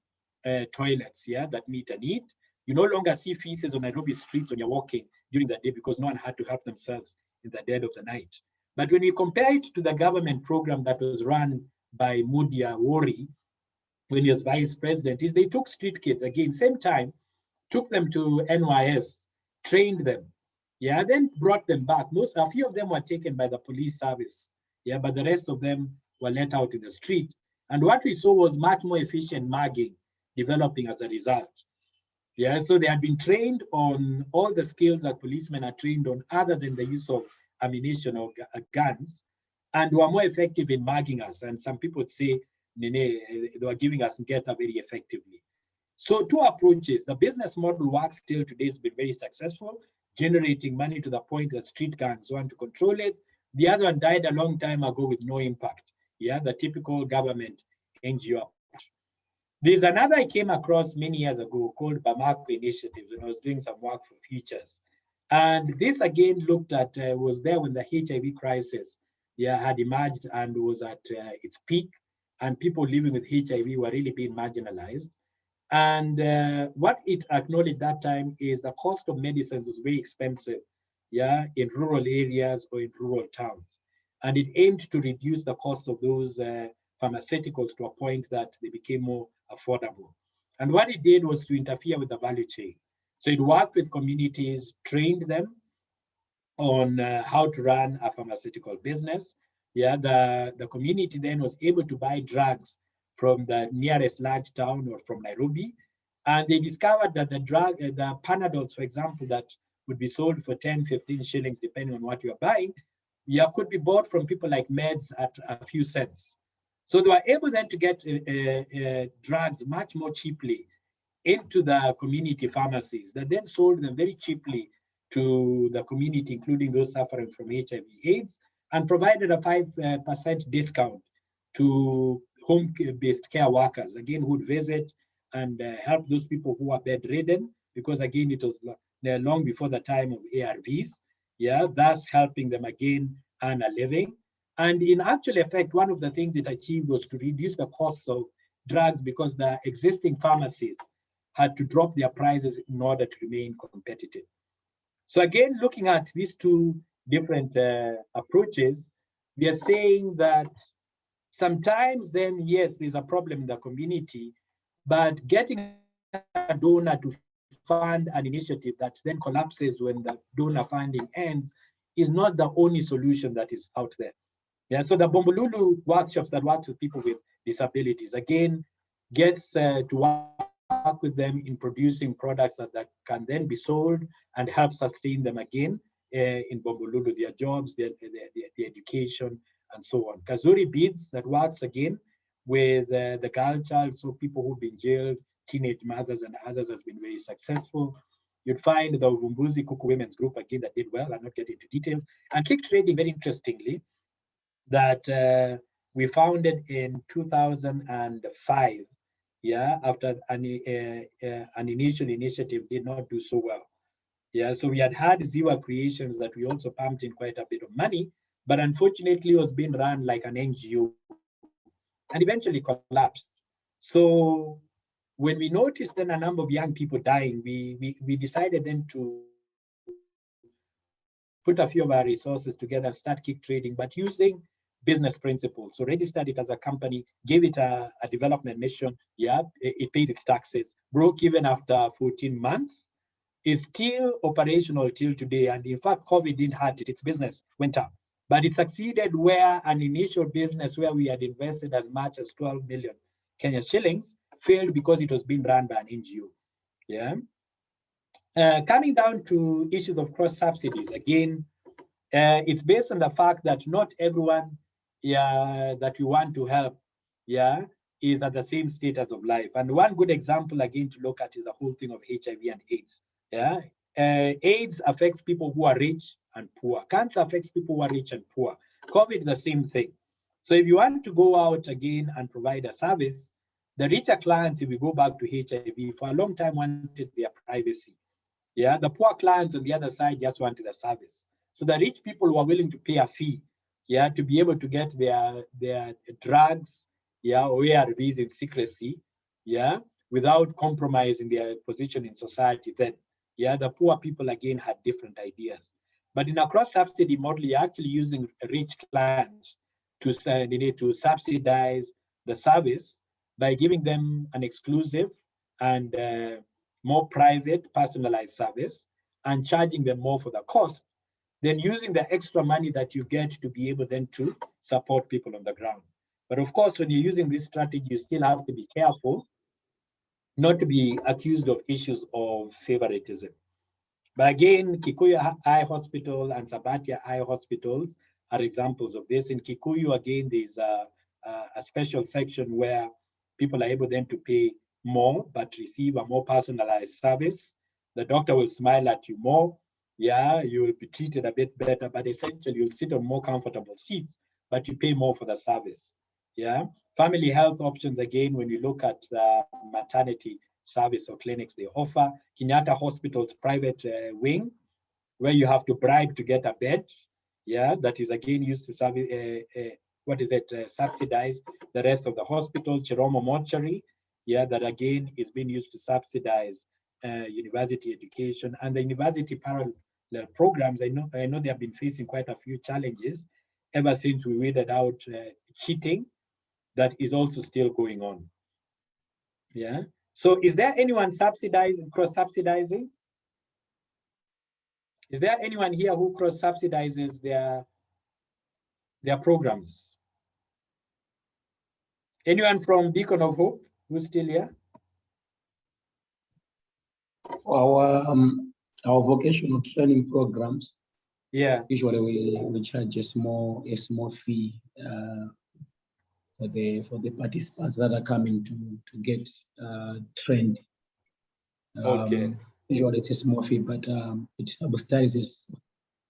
toilets, that meet a need. You no longer see feces on Nairobi streets when you're walking during the day because no one had to help themselves in the dead of the night. But when you compare it to the government program that was run by Mudia Wori when he was vice president, is they took street kids, again, same time, took them to NYS, trained them, then brought them back. A few of them were taken by the police service, but the rest of them were let out in the street. And what we saw was much more efficient mugging developing as a result. So they had been trained on all the skills that policemen are trained on other than the use of ammunition or guns, and were more effective in mugging us. And some people would say, they were giving us Ngeta very effectively. So two approaches. The business model works till today has been very successful, generating money to the point that street gangs want to control it. The other one died a long time ago with no impact. The typical government NGO approach. There's another I came across many years ago called Bamako Initiative, and I was doing some work for Futures. And this again looked at, was there when the HIV crisis had emerged and was at its peak, and people living with HIV were really being marginalized. And what it acknowledged that time is the cost of medicines was very expensive, in rural areas or in rural towns. And it aimed to reduce the cost of those pharmaceuticals to a point that they became more affordable. And what it did was to interfere with the value chain. So it worked with communities, trained them on how to run a pharmaceutical business. The community then was able to buy drugs from the nearest large town or from Nairobi. And they discovered that the Panadols, for example, that would be sold for 10, 15 shillings, depending on what you're buying, could be bought from people like Meds at a few cents. So they were able then to get drugs much more cheaply into the community pharmacies that then sold them very cheaply to the community, including those suffering from HIV/AIDS, and provided a 5% discount to home-based care workers, again, who would visit and help those people who are bedridden, because again, it was long before the time of ARVs, thus helping them again earn a living. And in actual effect, one of the things it achieved was to reduce the costs of drugs because the existing pharmacies had to drop their prices in order to remain competitive. So again, looking at these two different approaches, we are saying that sometimes then, yes, there's a problem in the community, but getting a donor to fund an initiative that then collapses when the donor funding ends is not the only solution that is out there. So the Bombolulu workshops that work with people with disabilities, again, gets to work with them in producing products that can then be sold and help sustain them again in Bombolulu, their jobs, their education, and so on. Kazuri Beads that works again with the girl child, so people who've been jailed, teenage mothers and others, has been very successful. You'd find the Uvumbuzi Kuku Women's Group again that did well. I'll not get into details. And Kick Trading, very interestingly, that we founded in 2005, after an initial initiative did not do so well. So we had Ziwa Creations that we also pumped in quite a bit of money, but unfortunately it was being run like an NGO and eventually collapsed. So when we noticed then a number of young people dying, we decided then to put a few of our resources together and start Kick Trading, but using business principles. So registered it as a company, gave it a development mission. It pays its taxes, broke even after 14 months, is still operational till today. And in fact, COVID didn't hurt it, its business went up. But it succeeded where an initial business where we had invested as much as 12 million Kenya shillings failed because it was being run by an NGO. Coming down to issues of cross subsidies, again, it's based on the fact that not everyone that you want to help is at the same status of life. And one good example again to look at is the whole thing of HIV and AIDS. AIDS affects people who are rich and poor. Cancer affects people who are rich and poor. COVID, the same thing. So if you want to go out again and provide a service, The richer clients, if we go back to HIV, for a long time wanted their privacy. Yeah, the poor clients on the other side just wanted the service. So the rich people were willing to pay a fee, yeah, to be able to get their drugs, yeah, or ARVs in secrecy, yeah, without compromising their position in society. Then, yeah, the poor people again had different ideas. But in a cross-subsidy model, you're actually using rich clients to subsidize the service by giving them an exclusive and more private, personalized service and charging them more for the cost, then using the extra money that you get to be able then to support people on the ground. But of course, when you're using this strategy, you still have to be careful not to be accused of issues of favoritism. But again, Kikuyu Eye Hospital and Sabatia Eye Hospitals are examples of this. In Kikuyu, again, there's a special section where people are able then to pay more, but receive a more personalized service. The doctor will smile at you more. Yeah, you will be treated a bit better, but essentially you'll sit on more comfortable seats, but you pay more for the service. Yeah, family health options, again, when you look at the maternity service or clinics they offer, Kenyatta Hospital's private wing, where you have to bribe to get a bed. Yeah, that is again used to subsidize the rest of the hospital. Chiromo Mortuary, yeah, that again is being used to subsidize university education and the university parallel programs. I know they have been facing quite a few challenges ever since we weeded out cheating that is also still going on. Yeah. So is there anyone subsidizing, cross-subsidizing? Is there anyone here who cross-subsidizes their programs? Anyone from Beacon of Hope who's still here? Our vocational training programs, yeah, usually we charge a small fee for the participants that are coming to get trained. Okay. Usually it's a small fee, but it subsidizes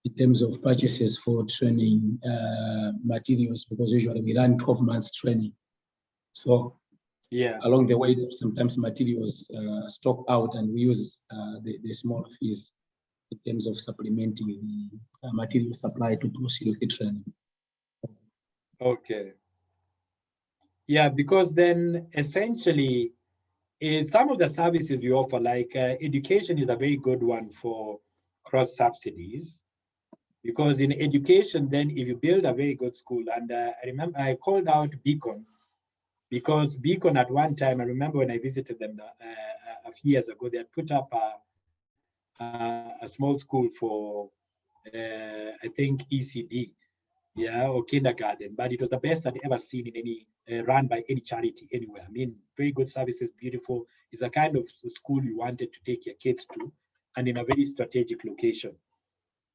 in terms of purchases for training materials, because usually we run 12 months training. So yeah, along the way, sometimes materials stock out, and we use the small fees in terms of supplementing the material supply to proceed with the training. Okay. Yeah, because then essentially some of the services we offer, like education is a very good one for cross subsidies, because in education, then if you build a very good school, and I remember I called out Beacon, because Beacon at one time, I remember when I visited them a few years ago, they had put up a small school for, I think, ECD, yeah, or kindergarten, but it was the best I'd ever seen in any, run by any charity anywhere. I mean, very good services, beautiful. It's a kind of school you wanted to take your kids to, and in a very strategic location.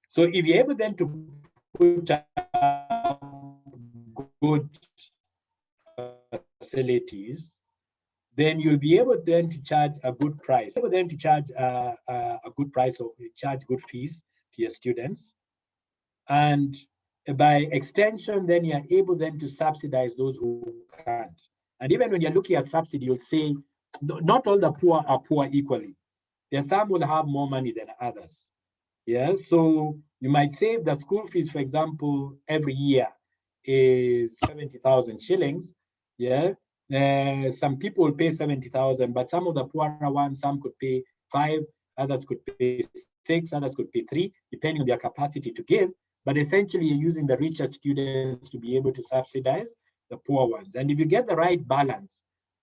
So if you're able then to put up good facilities, then you'll be able then to charge a good price. Able then to charge a good price, or charge good fees to your students. And by extension, then you're able then to subsidize those who can't. And even when you're looking at subsidy, you'll say, not all the poor are poor equally. There are some will have more money than others. Yeah, so you might save that school fees, for example, every year is 70,000 shillings. Yeah, some people will pay 70,000, but some of the poorer ones, some could pay 5, others could pay 6, others could pay 3, depending on their capacity to give. But essentially, you're using the richer students to be able to subsidize the poor ones. And if you get the right balance,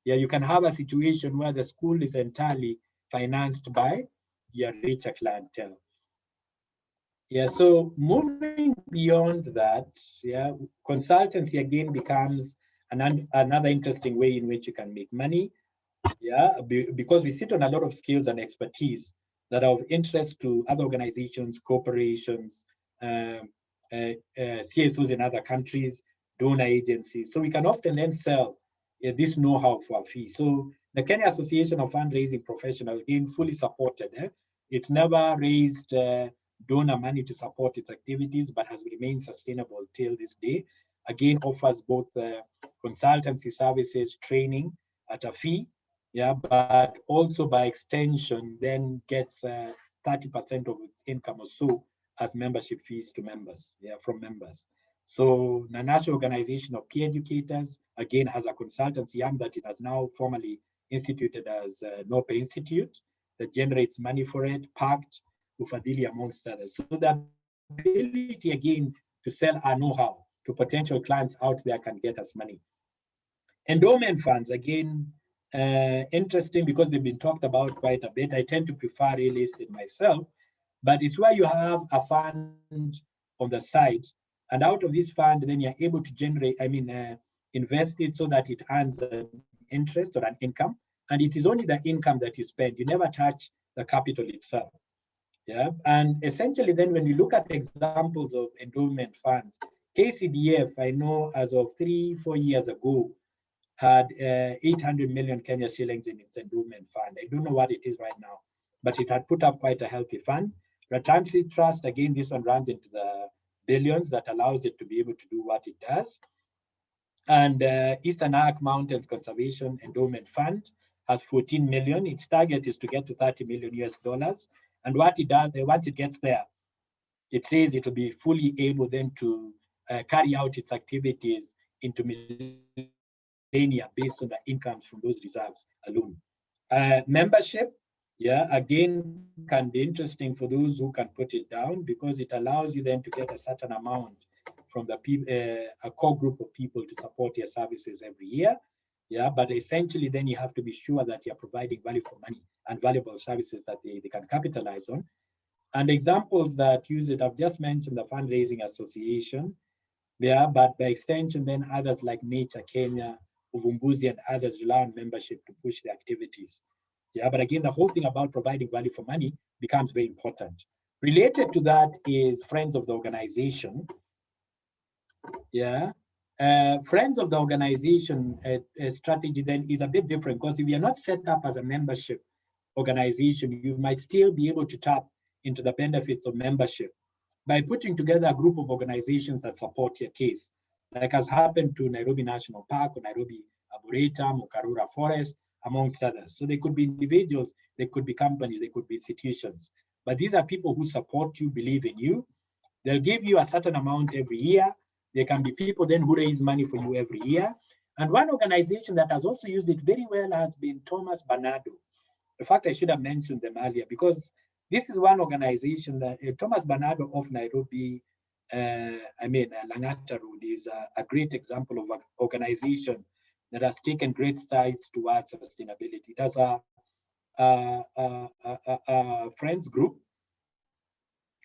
yeah, you can have a situation where the school is entirely financed by your richer clientele. Yeah, so moving beyond that, yeah, consultancy again becomes another interesting way in which you can make money. Yeah, because we sit on a lot of skills and expertise that are of interest to other organizations, corporations, CSOs in other countries, donor agencies. So we can often then sell this know-how for a fee. So the Kenya Association of Fundraising Professionals, again, fully supported. It's never raised donor money to support its activities, but has remained sustainable till this day. Again, offers both consultancy services, training, at a fee, yeah, but also by extension then gets 30% of its income or so as membership fees to members, yeah, from members. So the National Organization of Peer Educators, again, has a consultancy arm that it has now formally instituted as NOPE Institute that generates money for it, packed, Ufadhili, amongst others. So the ability, again, to sell our know-how to potential clients out there can get us money. Endowment funds, again, interesting because they've been talked about quite a bit. I tend to prefer real estate myself, but it's where you have a fund on the side, and out of this fund, then you're able to generate, invest it so that it earns an interest or an income, and it is only the income that you spend. You never touch the capital itself. Yeah, and essentially then when you look at examples of endowment funds, KCDF, I know as of 3-4 years ago, had 800 million Kenya shillings in its endowment fund. I don't know what it is right now, but it had put up quite a healthy fund. Ratansi Trust, again, this one runs into the billions that allows it to be able to do what it does. And Eastern Arc Mountains Conservation Endowment Fund has 14 million. Its target is to get to 30 million US dollars. And what it does, once it gets there, it says it will be fully able then to carry out its activities into millennia based on the incomes from those reserves alone. Membership, yeah, again, can be interesting for those who can put it down because it allows you then to get a certain amount from the a core group of people to support your services every year. Yeah, but essentially then you have to be sure that you're providing value for money and valuable services that they can capitalize on. And examples that use it, I've just mentioned the Fundraising Association, yeah, but by extension then others like Nature Kenya, Uvumbuzi and others rely on membership to push the activities. Yeah, but again, the whole thing about providing value for money becomes very important. Related to that is Friends of the Organization. Yeah, Friends of the Organization strategy then is a bit different because if you're not set up as a membership organization, you might still be able to tap into the benefits of membership by putting together a group of organizations that support your case, like has happened to Nairobi National Park or Nairobi Arboretum or Karura Forest, amongst others. So they could be individuals, they could be companies, they could be institutions. But these are people who support you, believe in you. They'll give you a certain amount every year. There can be people then who raise money for you every year. And one organization that has also used it very well has been Thomas Bernardo. In fact, I should have mentioned them earlier because this is one organization that Thomas Bernardo of Nairobi, Langata Road is a great example of an organization that has taken great strides towards sustainability. It has a friends group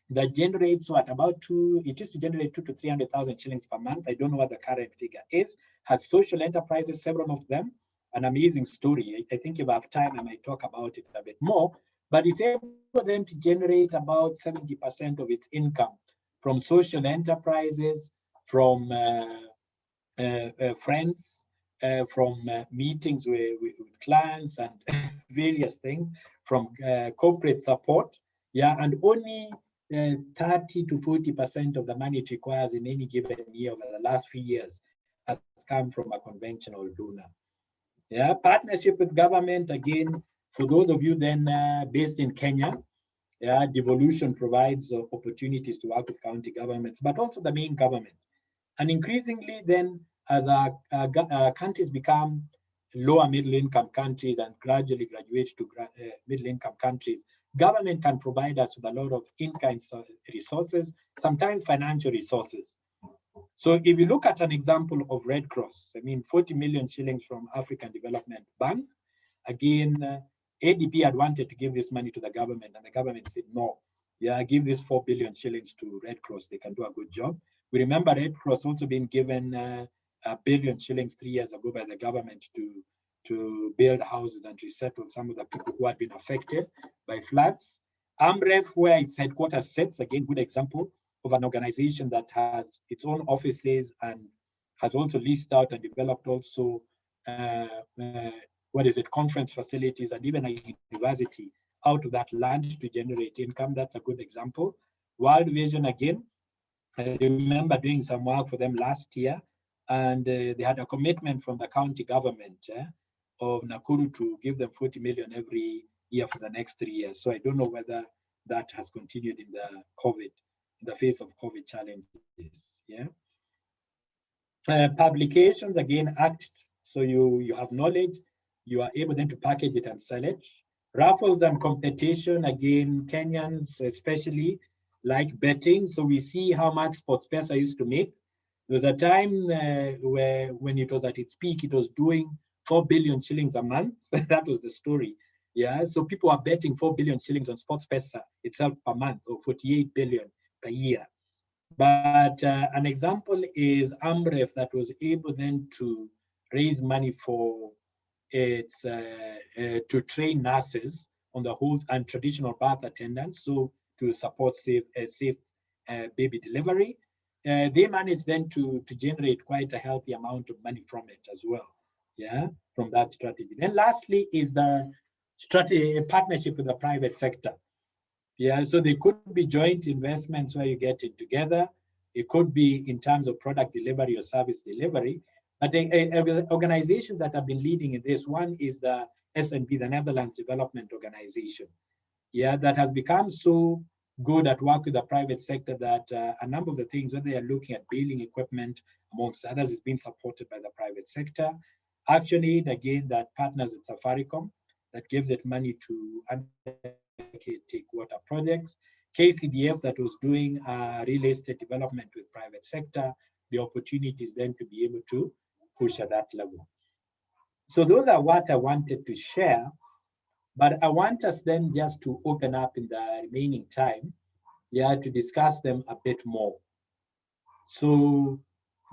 that generates it used to generate 200,000 to 300,000 shillings per month. I don't know what the current figure is. Has social enterprises, several of them. An amazing story. I think if I have time, I might talk about it a bit more. But it's able then to generate about 70% of its income from social enterprises, from friends, from meetings with clients and various things, from corporate support. Yeah, and only 30 to 40% of the money it requires in any given year over the last few years has come from a conventional donor. Yeah, partnership with government, again, for those of you then based in Kenya, yeah, devolution provides opportunities to work with county governments, but also the main government. And increasingly then, as our countries become lower middle income countries and gradually graduate to middle income countries, government can provide us with a lot of in-kind resources, sometimes financial resources. So if you look at an example of Red Cross, 40 million shillings from African Development Bank, again, ADB had wanted to give this money to the government and the government said, no, yeah, give this 4 billion shillings to Red Cross, they can do a good job. We remember Red Cross also being given 1 billion shillings 3 years ago by the government to build houses and resettle some of the people who had been affected by floods. AMREF, where its headquarters sits, again, good example of an organization that has its own offices and has also leased out and developed also, conference facilities and even a university out of that land to generate income. That's a good example. World Vision, again, I remember doing some work for them last year, and they had a commitment from the county government of Nakuru to give them 40 million every year for the next 3 years. So I don't know whether that has continued in the face of COVID challenges. Yeah. Publications, again, act. So you have knowledge, you are able then to package it and sell it. Raffles and competition, again, Kenyans especially like betting. So we see how much SportsPesa used to make. There was a time when it was at its peak, it was doing 4 billion shillings a month. That was the story. Yeah, so people are betting 4 billion shillings on SportsPesa itself per month, or 48 billion per year. But an example is Amref, that was able then to raise money for its to train nurses on the whole and traditional birth attendants, so to support safe baby delivery. They managed then to generate quite a healthy amount of money from it as well. Yeah, from that strategy. Then lastly is the strategy partnership with the private sector. Yeah, so they could be joint investments where you get it together. It could be in terms of product delivery or service delivery. But the organizations that have been leading in this, one is the SNP, the Netherlands Development Organization. Yeah, that has become so good at work with the private sector that a number of the things, when they are looking at building equipment, amongst others, is being supported by the private sector. Actually, again, that partners with Safaricom, that gives it money to take water projects. KCDF, that was doing real estate development with private sector, the opportunities then to be able to push at that level. So those are what I wanted to share, but I want us then just to open up in the remaining time, yeah, to discuss them a bit more. So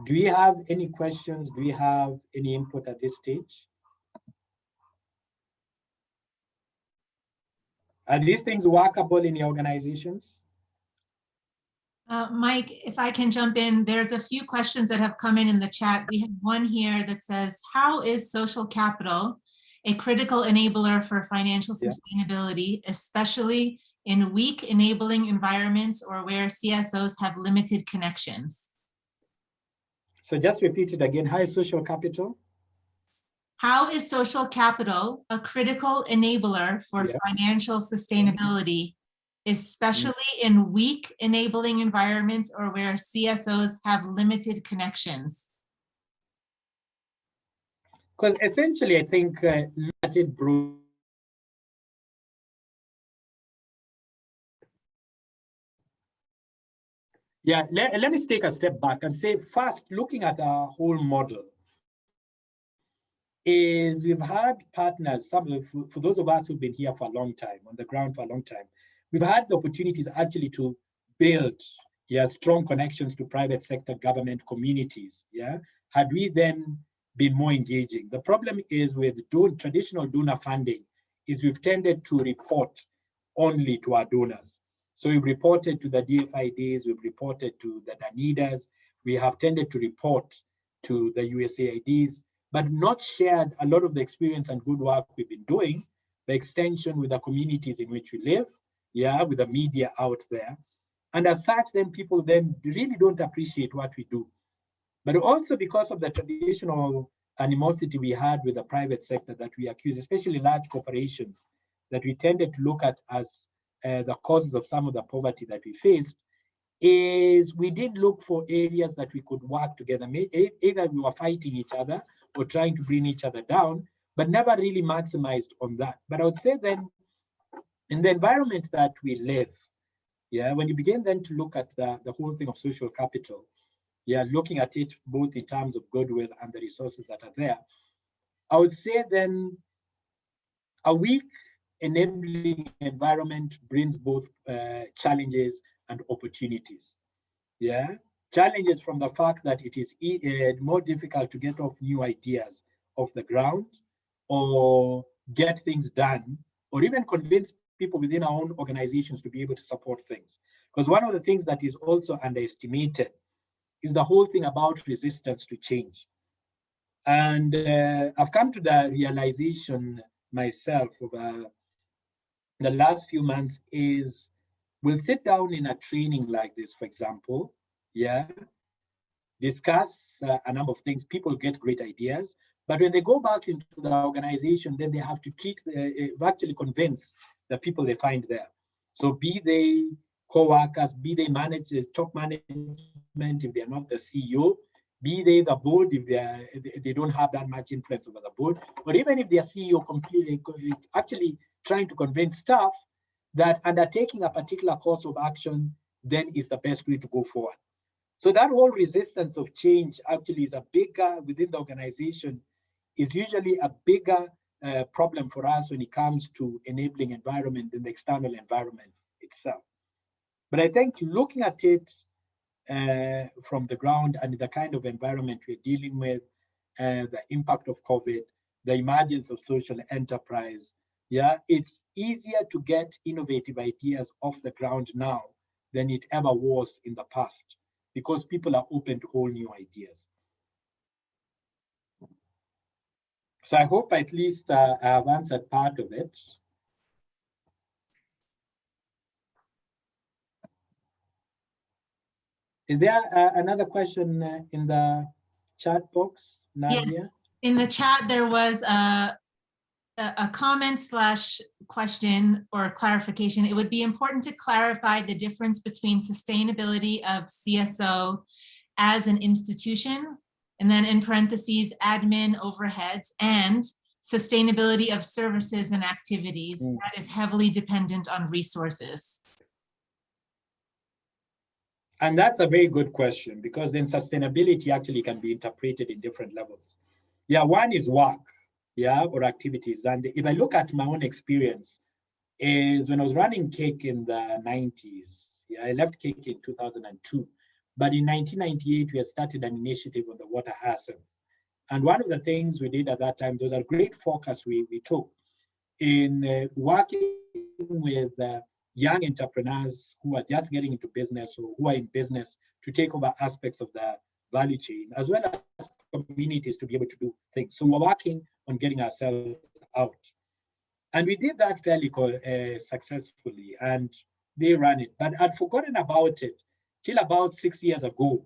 do we have any questions? Do we have any input at this stage? Are these things workable in your organizations? Mike, if I can jump in, there's a few questions that have come in the chat. We have one here that says, how is social capital a critical enabler for financial sustainability, especially in weak enabling environments or where CSOs have limited connections? So just repeat it again. How is social capital? How is social capital a critical enabler for financial sustainability, especially in weak enabling environments or where CSOs have limited connections? Because essentially, I think let me take a step back and say, first, looking at our whole model, is we've had partners, for those of us who've been here for a long time, on the ground for a long time, we've had the opportunities actually to build strong connections to private sector, government, communities. Yeah, had we then been more engaging. The problem is with traditional donor funding is we've tended to report only to our donors. So we've reported to the DFIDs, we've reported to the DANIDAs, we have tended to report to the USAIDs, but not shared a lot of the experience and good work we've been doing, the extension with the communities in which we live, with the media out there. And as such, then people then really don't appreciate what we do. But also because of the traditional animosity we had with the private sector that we accuse, especially large corporations, that we tended to look at as the causes of some of the poverty that we faced, is we did look for areas that we could work together. Either we were fighting each other or trying to bring each other down, but never really maximized on that. But I would say then, in the environment that we live, when you begin then to look at the whole thing of social capital, looking at it both in terms of goodwill and the resources that are there, I would say then a weak enabling environment brings both challenges and opportunities. Challenges from the fact that it is more difficult to get off new ideas off the ground or get things done, or even convince people within our own organizations to be able to support things. Because one of the things that is also underestimated is the whole thing about resistance to change. And I've come to the realization myself over the last few months is we'll sit down in a training like this, for example, discuss a number of things. People get great ideas. But when they go back into the organization, then they have to actually convince the people they find there. So be they co-workers, be they top management if they're not the CEO, be they the board if they don't have that much influence over the board, or even if their CEO completely actually trying to convince staff that undertaking a particular course of action then is the best way to go forward. So that whole resistance of change actually is a bigger, within the organization, is usually a bigger problem for us when it comes to enabling environment than the external environment itself. But I think looking at it from the ground and the kind of environment we're dealing with, the impact of COVID, the emergence of social enterprise, yeah, it's easier to get innovative ideas off the ground now than it ever was in the past, because people are open to whole new ideas. So I hope at least I have answered part of it. Is there another question in the chat box, Nadia? Yes. In the chat, there was a comment / question or clarification. It would be important to clarify the difference between sustainability of CSO as an institution, and then in parentheses, admin overheads, and sustainability of services and activities that is heavily dependent on resources. And that's a very good question, because then sustainability actually can be interpreted in different levels. Yeah, one is work, yeah, or activities. And if I look at my own experience, is when I was running CAKE in the 90s, yeah, I left CAKE in 2002. But in 1998, we had started an initiative on the water hyacinth. And one of the things we did at that time, there was a great focus we took in working with young entrepreneurs who are just getting into business or who are in business to take over aspects of the value chain, as well as communities to be able to do things. So we're working on getting ourselves out. And we did that fairly successfully, and they ran it. But I'd forgotten about it till about 6 years ago,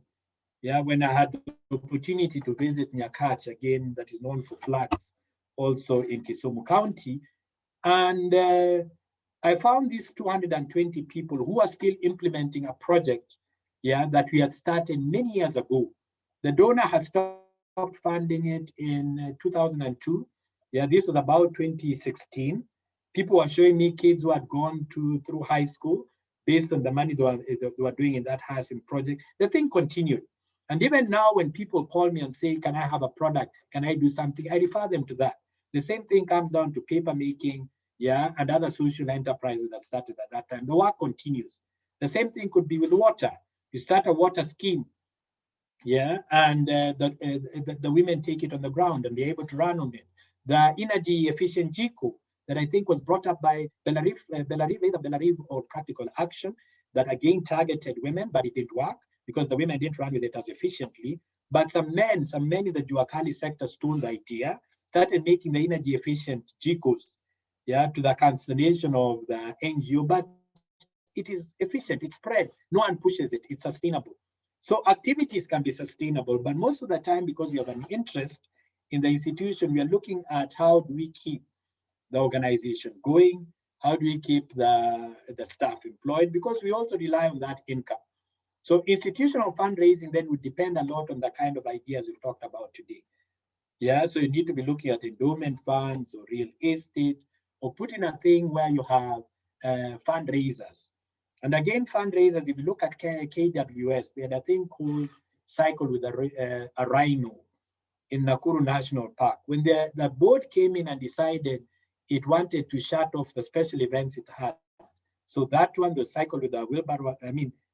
yeah, when I had the opportunity to visit Nyakach again, that is known for floods, also in Kisumu County. And I found these 220 people who are still implementing a project, yeah, that we had started many years ago. The donor had stopped funding it in 2002. Yeah, this was about 2016. People were showing me kids who had gone through high school based on the money they were doing in that housing project. The thing continued. And even now, when people call me and say, can I have a product? Can I do something? I refer them to that. The same thing comes down to paper making, yeah, and other social enterprises that started at that time. The work continues. The same thing could be with water. You start a water scheme, yeah, and the women take it on the ground and they're able to run on it. The energy efficient GICO that I think was brought up by Belarive, either Belarive or Practical Action, that again targeted women, but it didn't work because the women didn't run with it as efficiently. But some men in the Juakali sector stole the idea, started making the energy efficient GICOs, yeah, to the cancellation of the NGO, but it is efficient, it's spread, no one pushes it, it's sustainable. So activities can be sustainable, but most of the time, because we have an interest in the institution, we are looking at how do we keep the organization going, how do we keep the staff employed, because we also rely on that income. So institutional fundraising then would depend a lot on the kind of ideas we've talked about today. Yeah, so you need to be looking at endowment funds or real estate, or put in a thing where you have fundraisers. And again, fundraisers, if you look at KWS, they had a thing called Cycle with a Rhino in Nakuru National Park. When the board came in and decided it wanted to shut off the special events it had. So that one, the Cycle with a Wheelbarrow,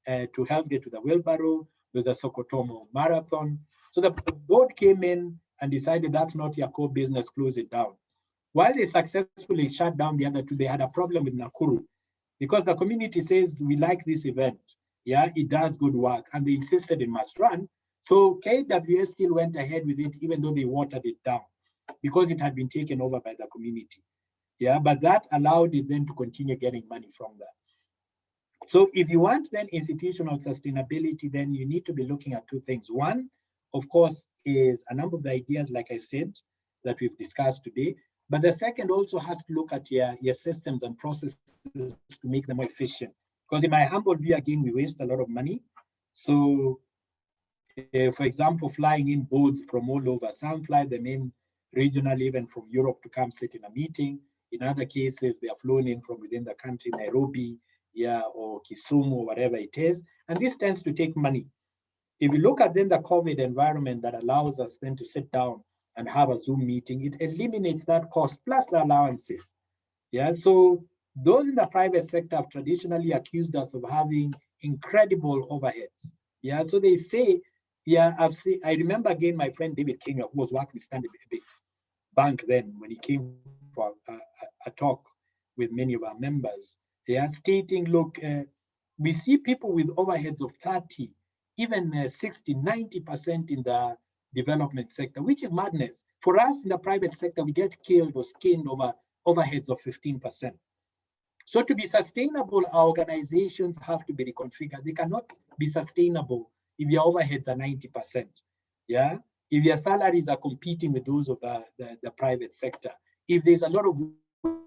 to Hell's Gate with a Wheelbarrow, with the Sokotomo Marathon. So the board came in and decided that's not your core business, close it down. While they successfully shut down the other two, they had a problem with Nakuru because the community says, we like this event. Yeah, it does good work. And they insisted it must run. So KWS still went ahead with it, even though they watered it down because it had been taken over by the community. Yeah, but that allowed it then to continue getting money from that. So if you want then institutional sustainability, then you need to be looking at two things. One, of course, is a number of the ideas, like I said, that we've discussed today. But the second also has to look at your systems and processes to make them more efficient. Because in my humble view, again, we waste a lot of money. So, for example, flying in boards from all over, some fly them in regionally, even from Europe to come sit in a meeting. In other cases, they are flown in from within the country, Nairobi, or Kisumu, or whatever it is. And this tends to take money. If you look at then the COVID environment that allows us then to sit down and have a Zoom meeting, it eliminates that cost plus the allowances. So those in the private sector have traditionally accused us of having incredible overheads. So they say, I remember again my friend David Kenya, who was working with Standard Bank then, when he came for a talk with many of our members, stating, look, we see people with overheads of 30, even 60, 90% in the development sector, which is madness. For us in the private sector, we get killed or skinned over overheads of 15%. So to be sustainable, our organizations have to be reconfigured. They cannot be sustainable if your overheads are 90%. If your salaries are competing with those of the private sector, if there's a lot of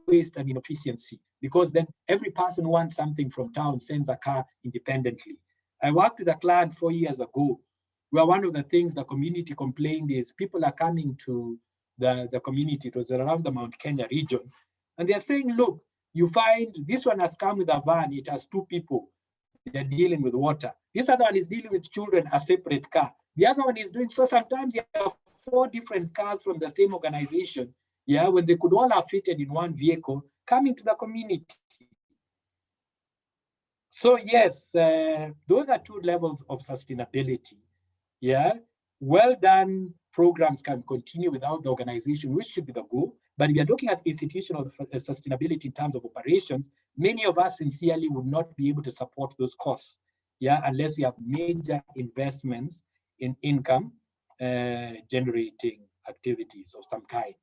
waste and inefficiency, because then every person who wants something from town sends a car independently. I worked with a client 4 years ago, where one of the things the community complained is people are coming to the community, it was around the Mount Kenya region, and they're saying, look, you find this one has come with a van, it has 2 people, they're dealing with water. This other one is dealing with children, a separate car. The other one is doing, so sometimes you have 4 different cars from the same organization, when they could all have fitted in one vehicle coming to the community. So yes, those are 2 levels of sustainability. Well done programs can continue without the organization, which should be the goal. But if you're looking at institutional sustainability in terms of operations, many of us sincerely would not be able to support those costs, unless we have major investments in income generating activities of some kind.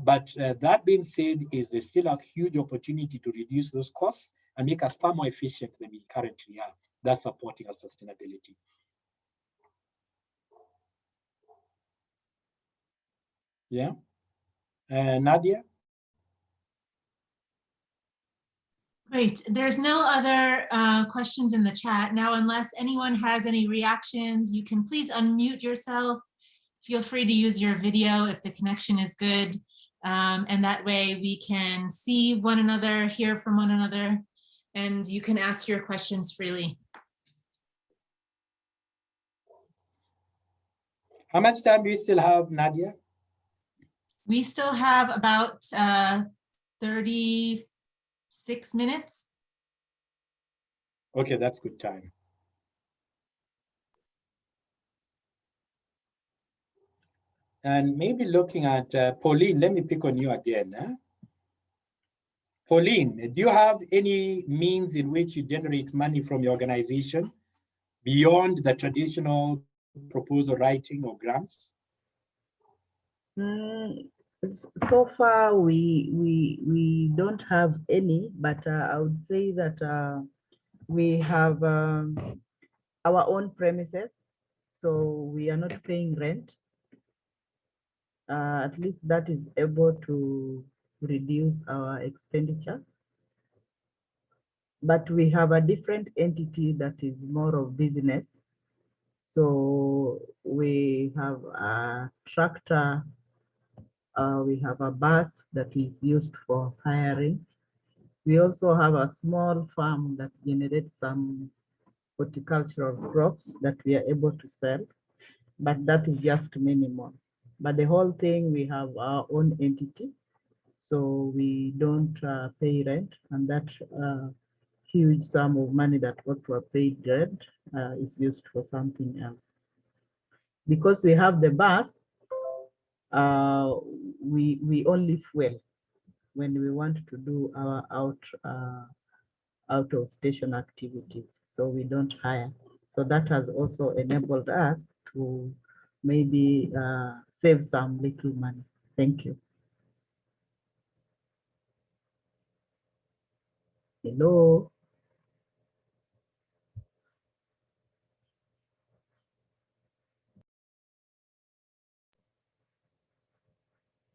But that being said, there's still a huge opportunity to reduce those costs and make us far more efficient than we currently are. That's supporting our sustainability. Nadia? Great. There's no other questions in the chat. Now, unless anyone has any reactions, you can please unmute yourself. Feel free to use your video if the connection is good. And that way we can see one another, hear from one another, and you can ask your questions freely. How much time do you still have, Nadia? We still have about 36 minutes. Okay, that's good time. And maybe looking at Pauline, let me pick on you again. Pauline, do you have any means in which you generate money from your organization beyond the traditional proposal writing or grants? So far, we don't have any, but I would say that we have our own premises, so we are not paying rent. At least that is able to reduce our expenditure. But we have a different entity that is more of business. So we have a tractor, we have a bus that is used for hiring. We also have a small farm that generates some horticultural crops that we are able to sell, but that is just minimal. But the whole thing, we have our own entity, so we don't pay rent, and that huge sum of money that what we are paid rent is used for something else. Because we have the bus, we only fuel when we want to do our out of station activities, so we don't hire. So that has also enabled us to maybe save some little money. Thank you. Hello.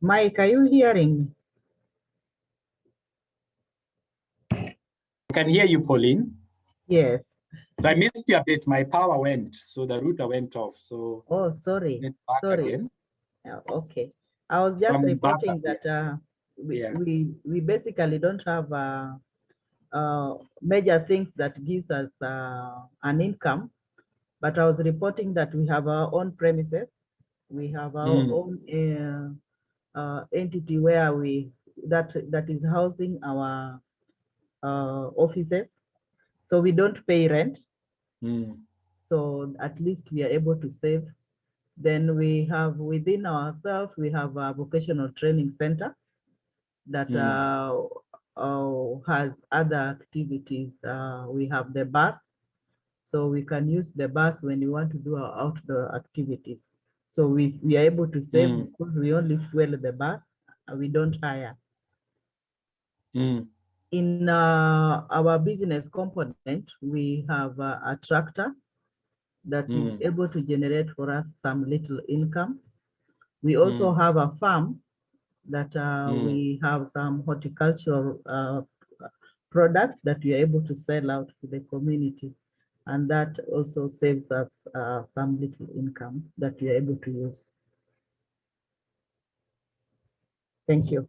Mike, are you hearing me? I can hear you, Pauline. Yes. So I missed you a bit. My power went, so the router went off. So oh, sorry. It's back Sorry. again. Okay. I was So just I'm back reporting up that here. we basically don't have major things that gives us an income, but I was reporting that we have our own premises. We have our own entity where that is housing our offices. So we don't pay rent. So at least we are able to save. Then we have within ourselves, we have a vocational training center that has other activities. We have the bus, so we can use the bus when we want to do our outdoor activities. So we are able to save because we only fuel the bus and we don't hire. In our business component, we have a tractor that is able to generate for us some little income. We also have a farm that we have some horticultural products that we are able to sell out to the community. And that also saves us some little income that we are able to use. Thank you.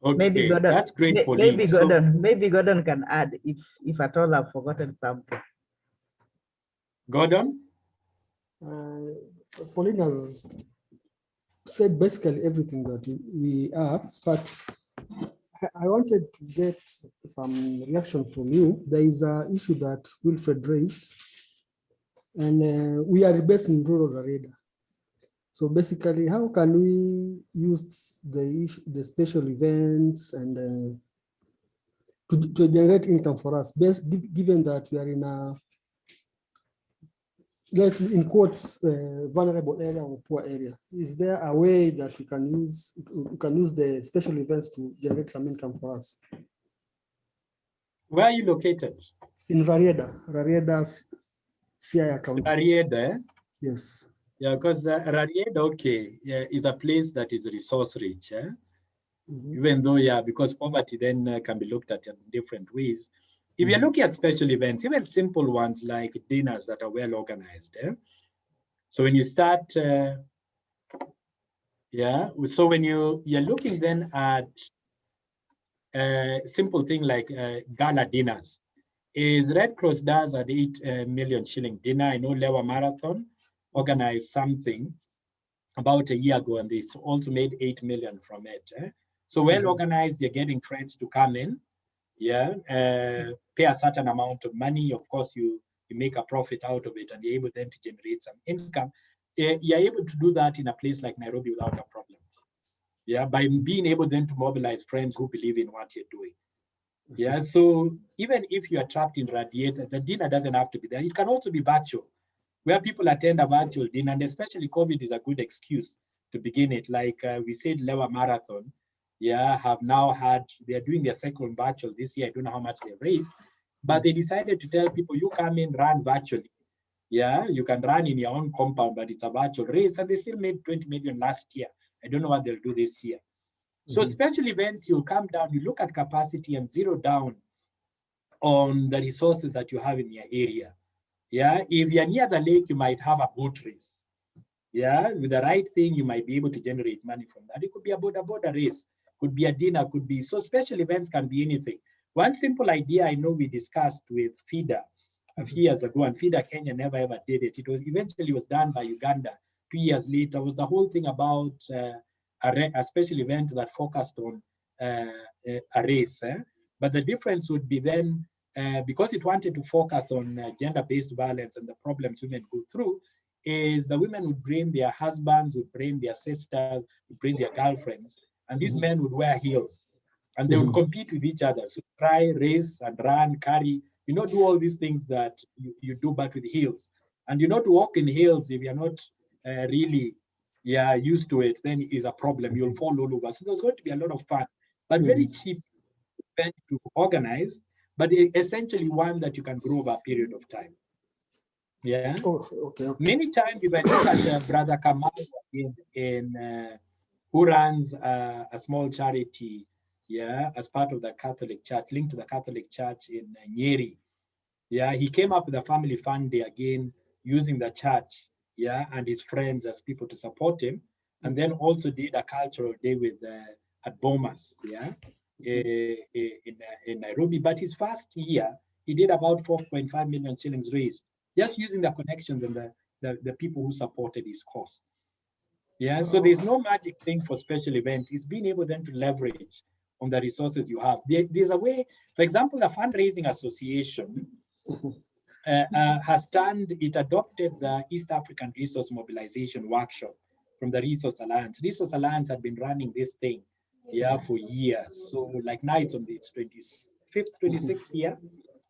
Okay, maybe Gordon, that's great, Pauline. Maybe Gordon can add if at all I've forgotten something. Gordon? Pauline has said basically everything that we are, but I wanted to get some reaction from you. There is an issue that Wilfred raised, and we are based in rural area. So basically, how can we use the special events and to generate income for us, given that we are in a, in quotes, vulnerable area or poor area? Is there a way that we can use the special events to generate some income for us? Where are you located? In Rarieda's Siaya County. Rarieda? Yes. Yeah, because Rarieda, okay, is a place that is resource rich. Even though, because poverty then can be looked at in different ways. If you're looking at special events, even simple ones like dinners that are well organized. So when you start, so when you're looking then at a simple thing like gala dinners, is Red Cross does an 8 million shilling dinner. I know Lewa Marathon organized something about a year ago, and they also made 8 million from it. So well organized, you're getting friends to come in, pay a certain amount of money. Of course, you make a profit out of it, and you're able then to generate some income. You're able to do that in a place like Nairobi without a problem. By being able then to mobilize friends who believe in what you're doing. So even if you are trapped in Radiator, the dinner doesn't have to be there. It can also be virtual, where people attend a virtual dinner, and especially COVID is a good excuse to begin it. Like we said, Lewa Marathon, have now they're doing their second virtual this year. I don't know how much they raised, but they decided to tell people, you come in, run virtually. You can run in your own compound, but it's a virtual race, and they still made 20 million last year. I don't know what they'll do this year. So special events, you'll come down, you look at capacity and zero down on the resources that you have in your area. If you're near the lake, you might have a boat race. With the right thing, you might be able to generate money from that. It could be a border race, could be a dinner, could be, so special events can be anything. One simple idea I know we discussed with FIDA a few years ago, and FIDA Kenya never ever did it. It was eventually was done by Uganda 2 years later, was the whole thing about a special event that focused on a race. But the difference would be then, because it wanted to focus on gender-based violence and the problems women go through, is the women would bring their husbands, would bring their sisters, would bring their girlfriends, and these men would wear heels, and they would compete with each other. So try, race, and run, carry, do all these things that you do, but with heels. And to walk in heels, if you're not really used to it, then is a problem. You'll fall all over. So there's going to be a lot of fun, but very cheap event to organize, but essentially one that you can grow over a period of time. Yeah. Oh, okay. Many times, if I look at Brother Kamal who runs a small charity, yeah, as part of the Catholic Church, linked to the Catholic Church in Nyeri. Yeah, he came up with a family fund day again, using the church, yeah, and his friends as people to support him, and then also did a cultural day with at Bomas, yeah, in Nairobi. But his first year, he did about 4.5 million shillings raised, just using the connections and the people who supported his cause. Yeah, so there's no magic thing for special events. It's being able then to leverage on the resources you have. There's a way, for example, a fundraising association it adopted the East African Resource Mobilization Workshop from the Resource Alliance. Resource Alliance had been running this thing, yeah, for years. So like now it's on its 25th, 26th year,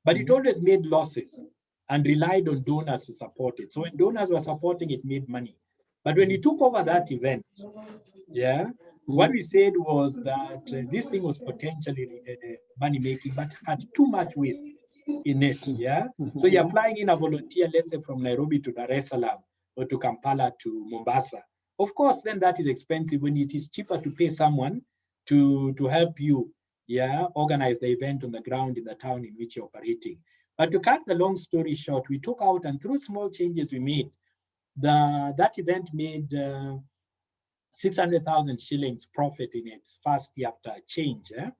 but it always made losses and relied on donors to support it. So when donors were supporting it, made money. But when he took over that event, yeah, what we said was that this thing was potentially money making, but had too much waste in it. Yeah. So you're flying in a volunteer, let's say from Nairobi to Dar es Salaam or to Kampala to Mombasa. Of course, then that is expensive when it is cheaper to pay someone to help you, yeah, organize the event on the ground in the town in which you're operating. But to cut the long story short, we took out, and through small changes we made, that event made 600,000 shillings profit in its first year after a change. Eh?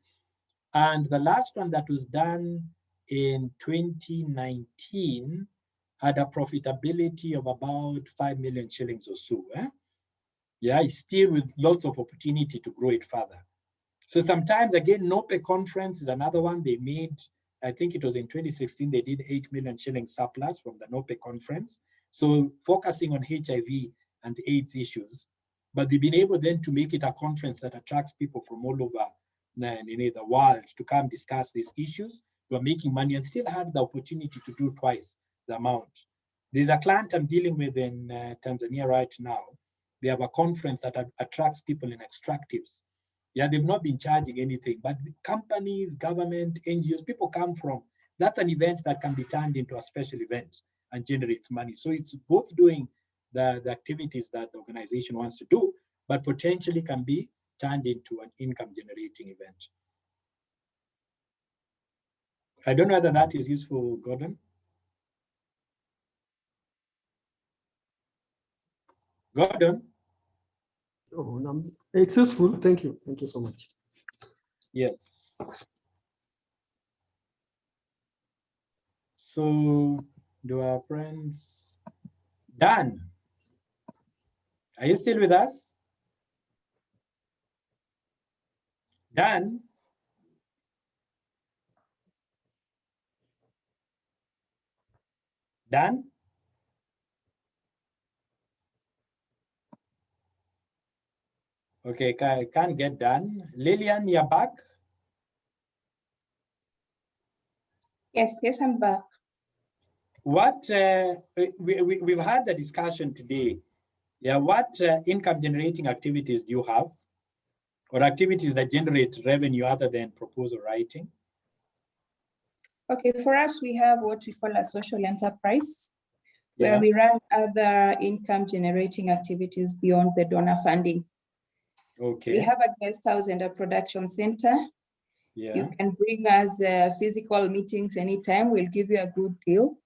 And the last one that was done in 2019 had a profitability of about 5 million shillings or so. Eh? Yeah, it's still with lots of opportunity to grow it further. So sometimes, again, NOPE conference is another one they made. I think it was in 2016, they did 8 million shillings surplus from the NOPE conference. So focusing on HIV and AIDS issues, but they've been able then to make it a conference that attracts people from all over the world to come discuss these issues. Who are making money and still had the opportunity to do twice the amount. There's a client I'm dealing with in Tanzania right now. They have a conference that attracts people in extractives. Yeah, they've not been charging anything, but the companies, government, NGOs, people come from. That's an event that can be turned into a special event and generates money. So it's both doing the activities that the organization wants to do, but potentially can be turned into an income generating event. I don't know whether that is useful, Gordon. Gordon? Oh, no, it's useful. Thank you. Thank you so much. Yes. So, do our friends, Dan, are you still with us? Dan? Dan? Okay, can't get Dan. Lillian, you're back? Yes, I'm back. What, we've had the discussion today. Yeah, what income generating activities do you have? Or activities that generate revenue other than proposal writing? Okay, for us, we have what we call a social enterprise, where we run other income generating activities beyond the donor funding. Okay. We have a guest house and a production center. Yeah. You can bring us physical meetings anytime. We'll give you a good deal.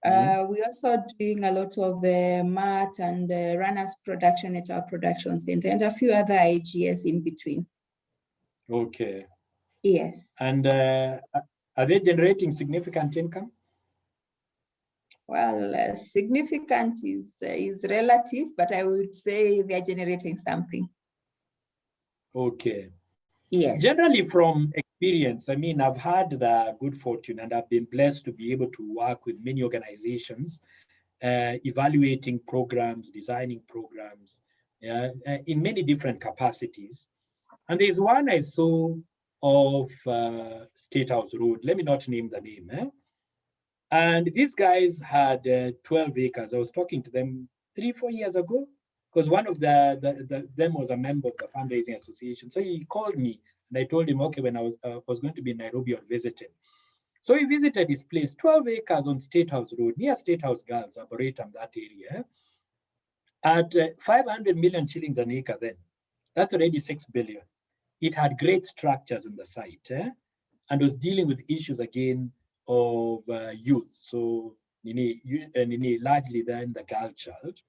We're also doing a lot of mat and runners production at our production center and a few other IGS in between. Okay. Yes. And are they generating significant income? Well, significant is relative, but I would say they're generating something. Okay. Yes. Generally from experience, I mean, I've had the good fortune and I've been blessed to be able to work with many organizations, evaluating programs, designing programs, in many different capacities. And there's one I saw of State House Road. Let me not name the name. And these guys had 12 acres. I was talking to them 3-4 years ago, because one of them was a member of the fundraising association. So he called me and I told him, okay, when I was going to be in Nairobi, I'd visit him. So we visited his place, 12 acres on State House Road, near State House Girls, Arboretum, that area, at 500 million shillings an acre then. That's already 6 billion. It had great structures on the site, and was dealing with issues again of youth. So largely then the girl child,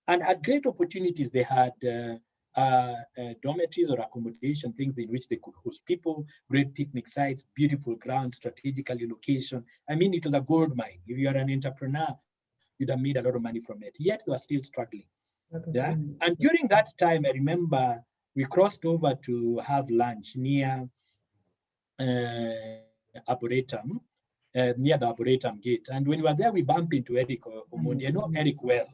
and had great opportunities. They had dormitories or accommodation, things in which they could host people, great picnic sites, beautiful grounds, strategically location. I mean, it was a gold mine. If you are an entrepreneur, you'd have made a lot of money from it. Yet they were still struggling. Yeah. And during that time, I remember we crossed over to have lunch near Arboretum, near the Arboretum gate. And when we were there, we bumped into Eric Omondi. I know Eric well.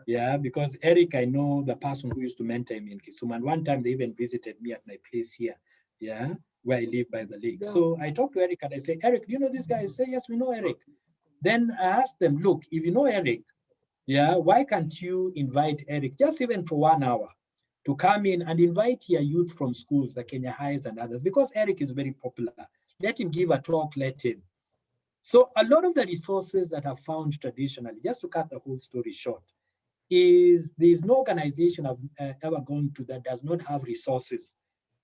Yeah, because Eric, I know the person who used to mentor him in Kisumu. And one time they even visited me at my place here, yeah, where I live by the lake. So I talked to Eric and I said, Eric, do you know this guy? I say, yes, we know Eric. Then I asked them, look, if you know Eric, yeah, why can't you invite Eric, just even for 1 hour, to come in and invite your youth from schools, the Kenya Highs and others, because Eric is very popular. Let him give a talk, let him. So a lot of the resources that are found traditionally, just to cut the whole story short, is there's no organization I've ever gone to that does not have resources,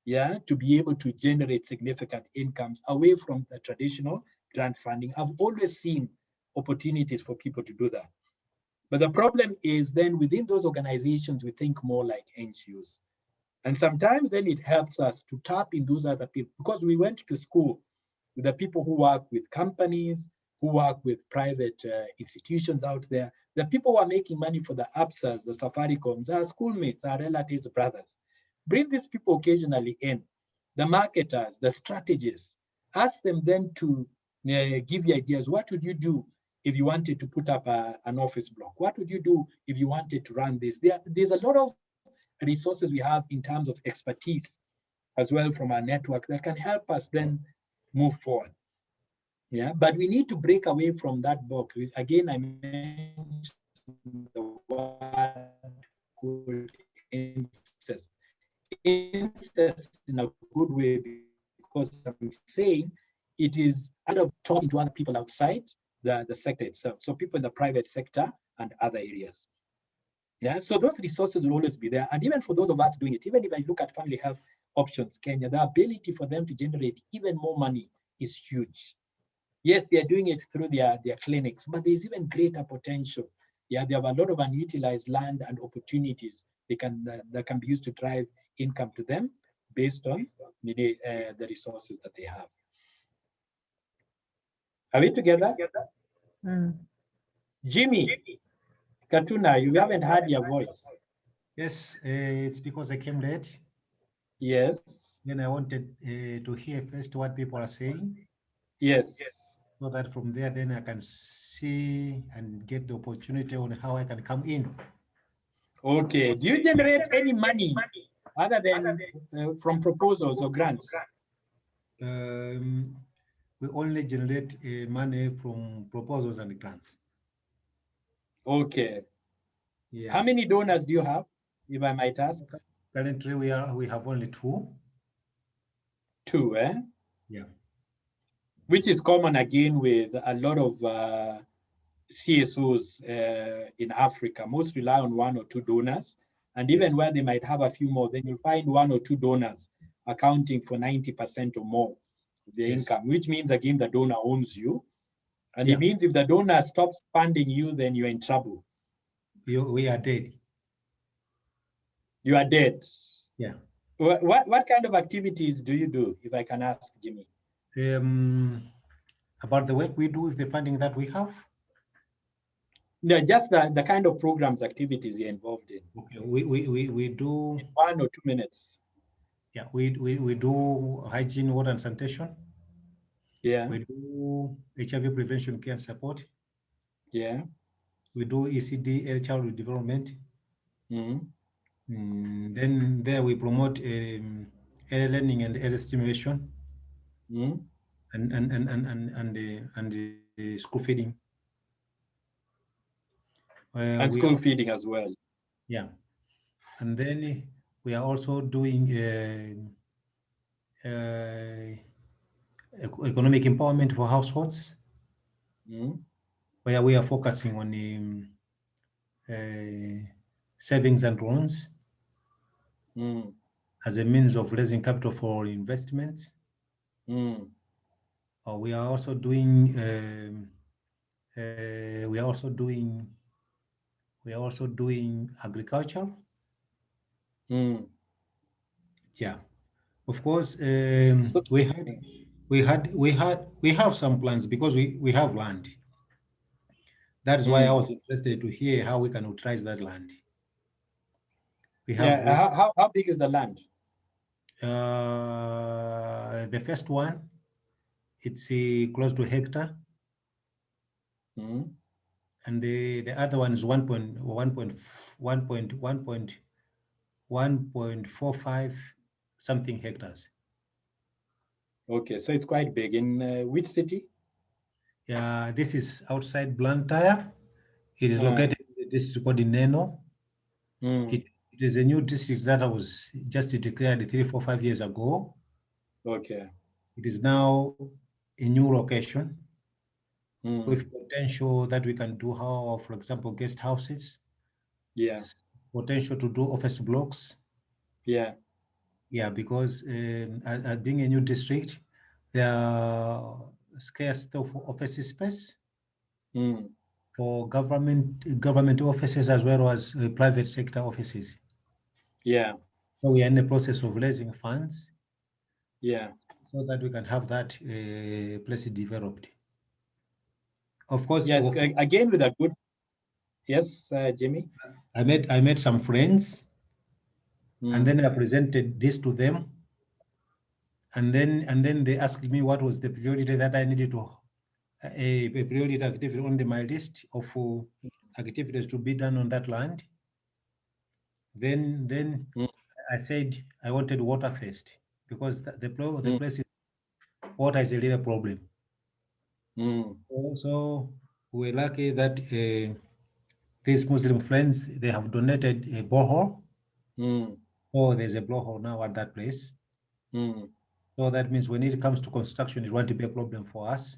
yeah, to be able to generate significant incomes away from the traditional grant funding. I've always seen opportunities for people to do that. But the problem is then within those organizations, we think more like NGOs. And sometimes then it helps us to tap in those other people, because we went to school with the people who work with companies, who work with private institutions out there. The people who are making money for the APSAs, the Safaricoms, our schoolmates, our relatives, brothers. Bring these people occasionally in, the marketers, the strategists. Ask them then to give you ideas. What would you do if you wanted to put up an office block? What would you do if you wanted to run this? There's a lot of resources we have in terms of expertise as well from our network that can help us then move forward. Yeah, but we need to break away from that box. Again, I mentioned the word called incest. Incest in a good way, because I'm saying it is out of talking to other people outside the sector itself. So people in the private sector and other areas. Yeah, so those resources will always be there. And even for those of us doing it, even if I look at Family Health Options Kenya, the ability for them to generate even more money is huge. Yes, they are doing it through their clinics, but there's even greater potential. Yeah, they have a lot of unutilized land and opportunities that can be used to drive income to them based on the resources that they have. Are we together? Jimmy, Katuna, you haven't heard your voice. Yes, it's because I came late. Yes. Then I wanted to hear first what people are saying. Yes. So that from there, then I can see and get the opportunity on how I can come in. Okay. Do you generate any money other than from proposals or grants? We only generate money from proposals and grants. Okay. Yeah. How many donors do you have, if I might ask? Currently, we have only two. Two, eh? Yeah. Which is common again with a lot of CSOs in Africa. Most rely on one or two donors. And even where they might have a few more, then you'll find one or two donors accounting for 90% or more of the income, which means, again, the donor owns you. And it means if the donor stops funding you, then you're in trouble. We are dead. You are dead. Yeah. What kind of activities do you do, if I can ask, Jimmy? About the work we do with the funding that we have? No, just the kind of programs, activities you're involved in. Okay, we do... In 1 or 2 minutes. Yeah, we do hygiene, water and sanitation. Yeah. We do HIV prevention care and support. Yeah. We do ECD, early childhood development. Then there we promote early learning and early stimulation. And school feeding. And school feeding as well. Yeah. And then we are also doing economic empowerment for households, where we are focusing on savings and loans as a means of raising capital for investments. We are also doing agriculture. Yeah, of course. We have some plans because we have land. That's why I was interested to hear how we can utilize that land. We have how big is the land? The first one, it's close to a hectare. And the other one is 1.45 something hectares. Okay, so it's quite big. In which city? Yeah, this is outside Blantyre. It is located in the district called Neno. It is a new district that was just declared 3, 4, 5 years ago. Okay. It is now a new location with potential that we can do, for example, guest houses. Yeah. Potential to do office blocks. Yeah. Yeah, because being a new district, there are scarce of office space for government offices as well as private sector offices. Yeah. So we are in the process of raising funds. Yeah. So that we can have that place developed. Of course. Yes. Again, with a good. Yes, Jimmy. I met some friends, and then I presented this to them, and then they asked me what was the priority that I needed to a priority activity on my list of activities to be done on that land. Then I said I wanted water first because the place is water is a real problem. So we're lucky that these Muslim friends, they have donated a borehole. So there's a borehole now at that place. So that means when it comes to construction, it won't be a problem for us.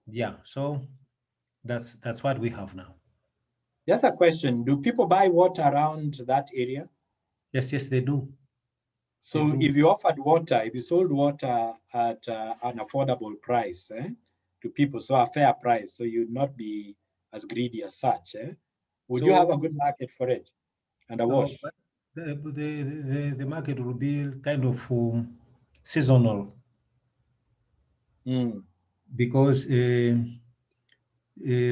Yeah, so that's what we have now. Just a question. Do people buy water around that area? Yes, they do. So if you offered water, if you sold water at an affordable price to people, so a fair price, so you'd not be as greedy as such, would you have a good market for it and a wash? The market will be kind of seasonal. Because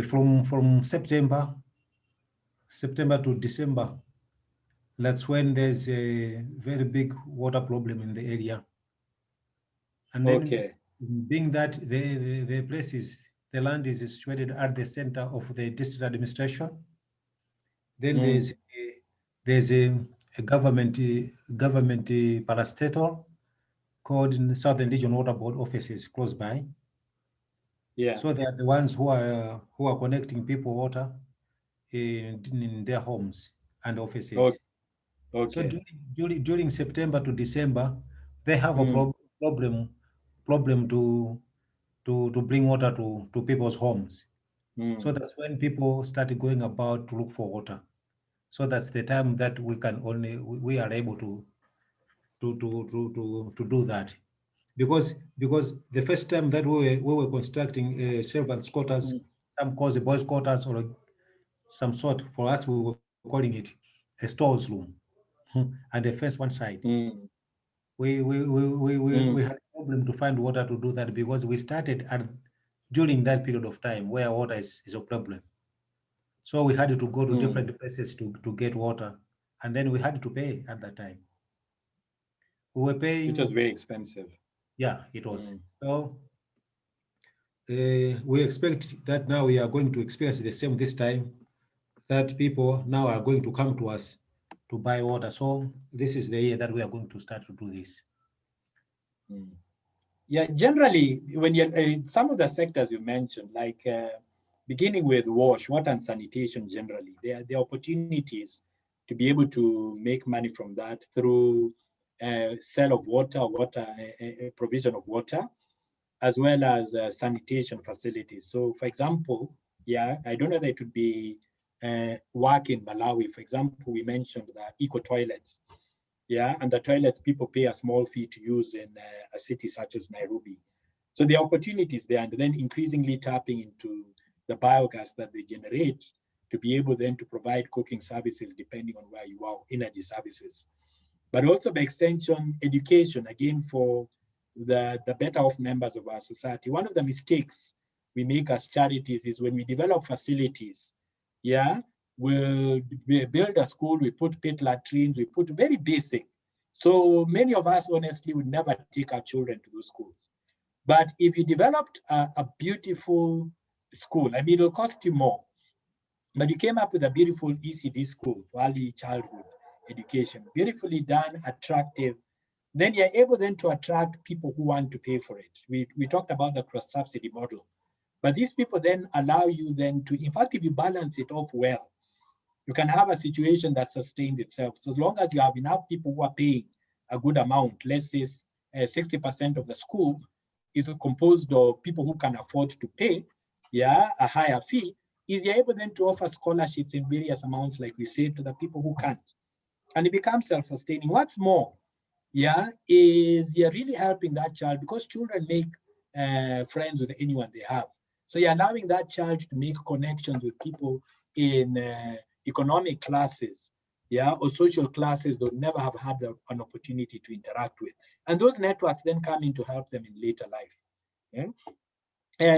from September to December, that's when there's a very big water problem in the area. And then being that the place is, the land is situated at the center of the district administration, then there's a government parastatal called Southern Region Water Board offices close by. Yeah. So they are the ones who are connecting people water in their homes and offices. Okay. So during September to December, they have a problem to bring water to people's homes. So that's when people started going about to look for water. So that's the time that we are able to do that. Because the first time that we were constructing servants' quarters, some call the boys' quarters or some sort, for us we were calling it a stores room, and the first one side. We had a problem to find water to do that because we started during that period of time where water is a problem. So we had to go to different places to get water, and then we had to pay at that time. We were paying. It was very expensive. Yeah, it was. So we expect that now we are going to experience the same this time, that people now are going to come to us to buy water. So this is the year that we are going to start to do this. Yeah, generally, when you're in some of the sectors you mentioned, like beginning with water and sanitation generally, there are opportunities to be able to make money from that through sale of water, provision of water, as well as sanitation facilities. So for example, yeah, I don't know that it would be work in Malawi. For example, we mentioned the eco toilets. Yeah, and the toilets people pay a small fee to use in a city such as Nairobi. So the opportunities there, and then increasingly tapping into the biogas that they generate to be able then to provide cooking services depending on where you are, energy services. But also by extension, education, again, for the better off members of our society. One of the mistakes we make as charities is when we develop facilities, yeah, we build a school, we put pit latrines, we put very basic. So many of us honestly would never take our children to those schools. But if you developed a beautiful school, I mean, it'll cost you more, but you came up with a beautiful ECD school, early childhood education, beautifully done, attractive, then you're able then to attract people who want to pay for it. We talked about the cross-subsidy model, but these people then allow you then to, in fact, if you balance it off well, you can have a situation that sustains itself. So as long as you have enough people who are paying a good amount, let's say 60% of the school is composed of people who can afford to pay, yeah, a higher fee, is you're able then to offer scholarships in various amounts, like we said, to the people who can't. And it becomes self-sustaining. What's more, yeah, is you're really helping that child, because children make friends with anyone they have. So you're allowing that child to make connections with people in economic classes, yeah, or social classes that never have had an opportunity to interact with. And those networks then come in to help them in later life. Yeah?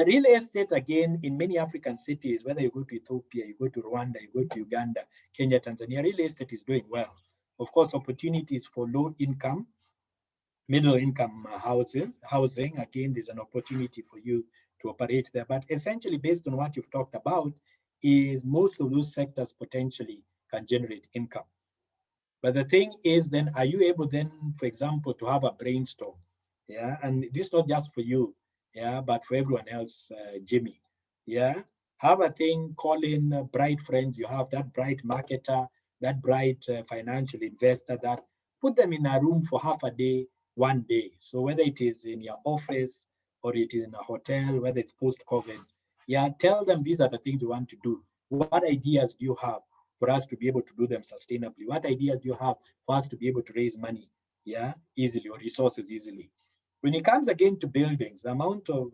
Real estate, again, in many African cities, whether you go to Ethiopia, you go to Rwanda, you go to Uganda, Kenya, Tanzania, real estate is doing well. Of course, opportunities for low income, middle income housing, again, there's an opportunity for you to operate there. But essentially, based on what you've talked about, is most of those sectors potentially can generate income. But the thing is then, are you able then, for example, to have a brainstorm? Yeah, and this is not just for you, yeah, but for everyone else, Jimmy. Yeah, have a thing, call in bright friends. You have that bright marketer, that bright financial investor, that put them in a room for half a day, one day. So whether it is in your office or it is in a hotel, whether it's post-COVID, yeah, tell them these are the things you want to do. What ideas do you have for us to be able to do them sustainably? What ideas do you have for us to be able to raise money, yeah, easily, or resources easily? When it comes again to buildings, the amount of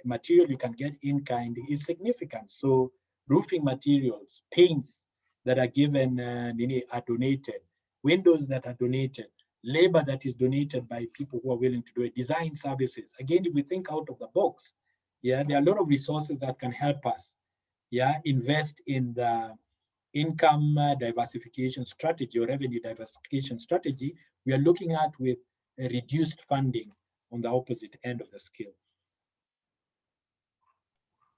material you can get in kind is significant. So roofing materials, paints that are given are donated, windows that are donated, labor that is donated by people who are willing to do it, design services. Again, if we think out of the box, yeah, there are a lot of resources that can help us, yeah, invest in the income diversification strategy or revenue diversification strategy we are looking at with reduced funding on the opposite end of the scale.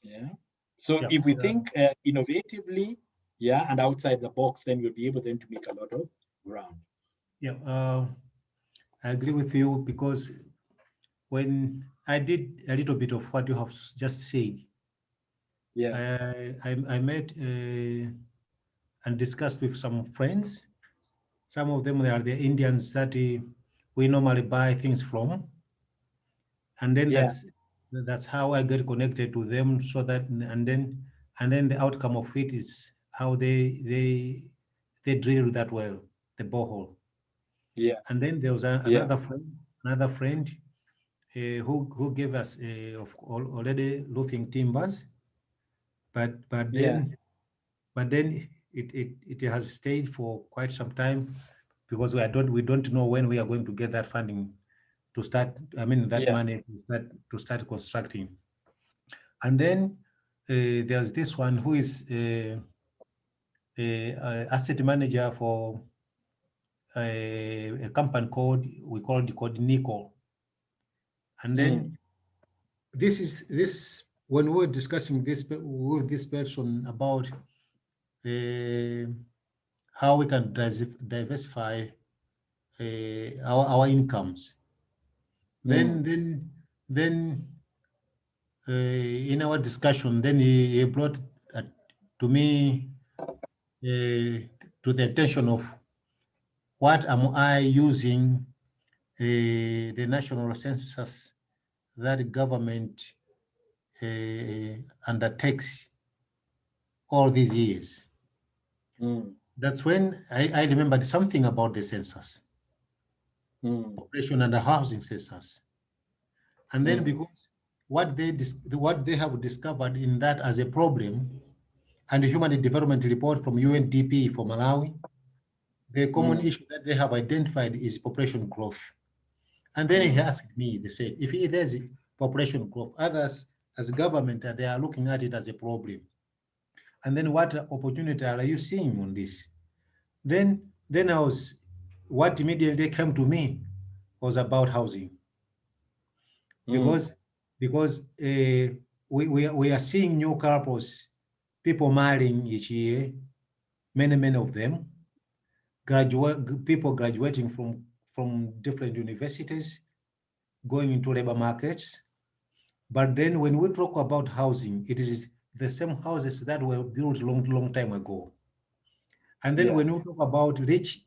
Yeah. So if we think innovatively, yeah, and outside the box, then we'll be able then to make a lot of ground. Yeah, I agree with you, because when I did a little bit of what you have just said, yeah, I met and discussed with some friends. Some of them, they are the Indians that we normally buy things from, and then that's how I get connected to them. So that and then the outcome of it is how they drill that well, the borehole. Yeah. And then there was another friend who gave us already roofing timbers, but then it has stayed for quite some time, because we don't know when we are going to get that funding to start. I mean, that money to start constructing. And then there's this one who is a asset manager for a company called Nico. And then this when we were discussing this with this person about how we can diversify our incomes, then in our discussion, then he brought to me to the attention of what am I using the national census that government undertakes all these years? That's when I remembered something about the census, population and the housing census. And then because what they have discovered in that as a problem, and the Human Development Report from UNDP for Malawi, the common issue that they have identified is population growth. And then he asked me, they said, if there's population growth, others as government, they are looking at it as a problem. And then what opportunity are you seeing on this? Then what immediately came to me was about housing. Because we are seeing new couples, people marrying each year, many of them, people graduating from different universities, going into labor markets. But then when we talk about housing, it is the same houses that were built long time ago. And then when we talk about rich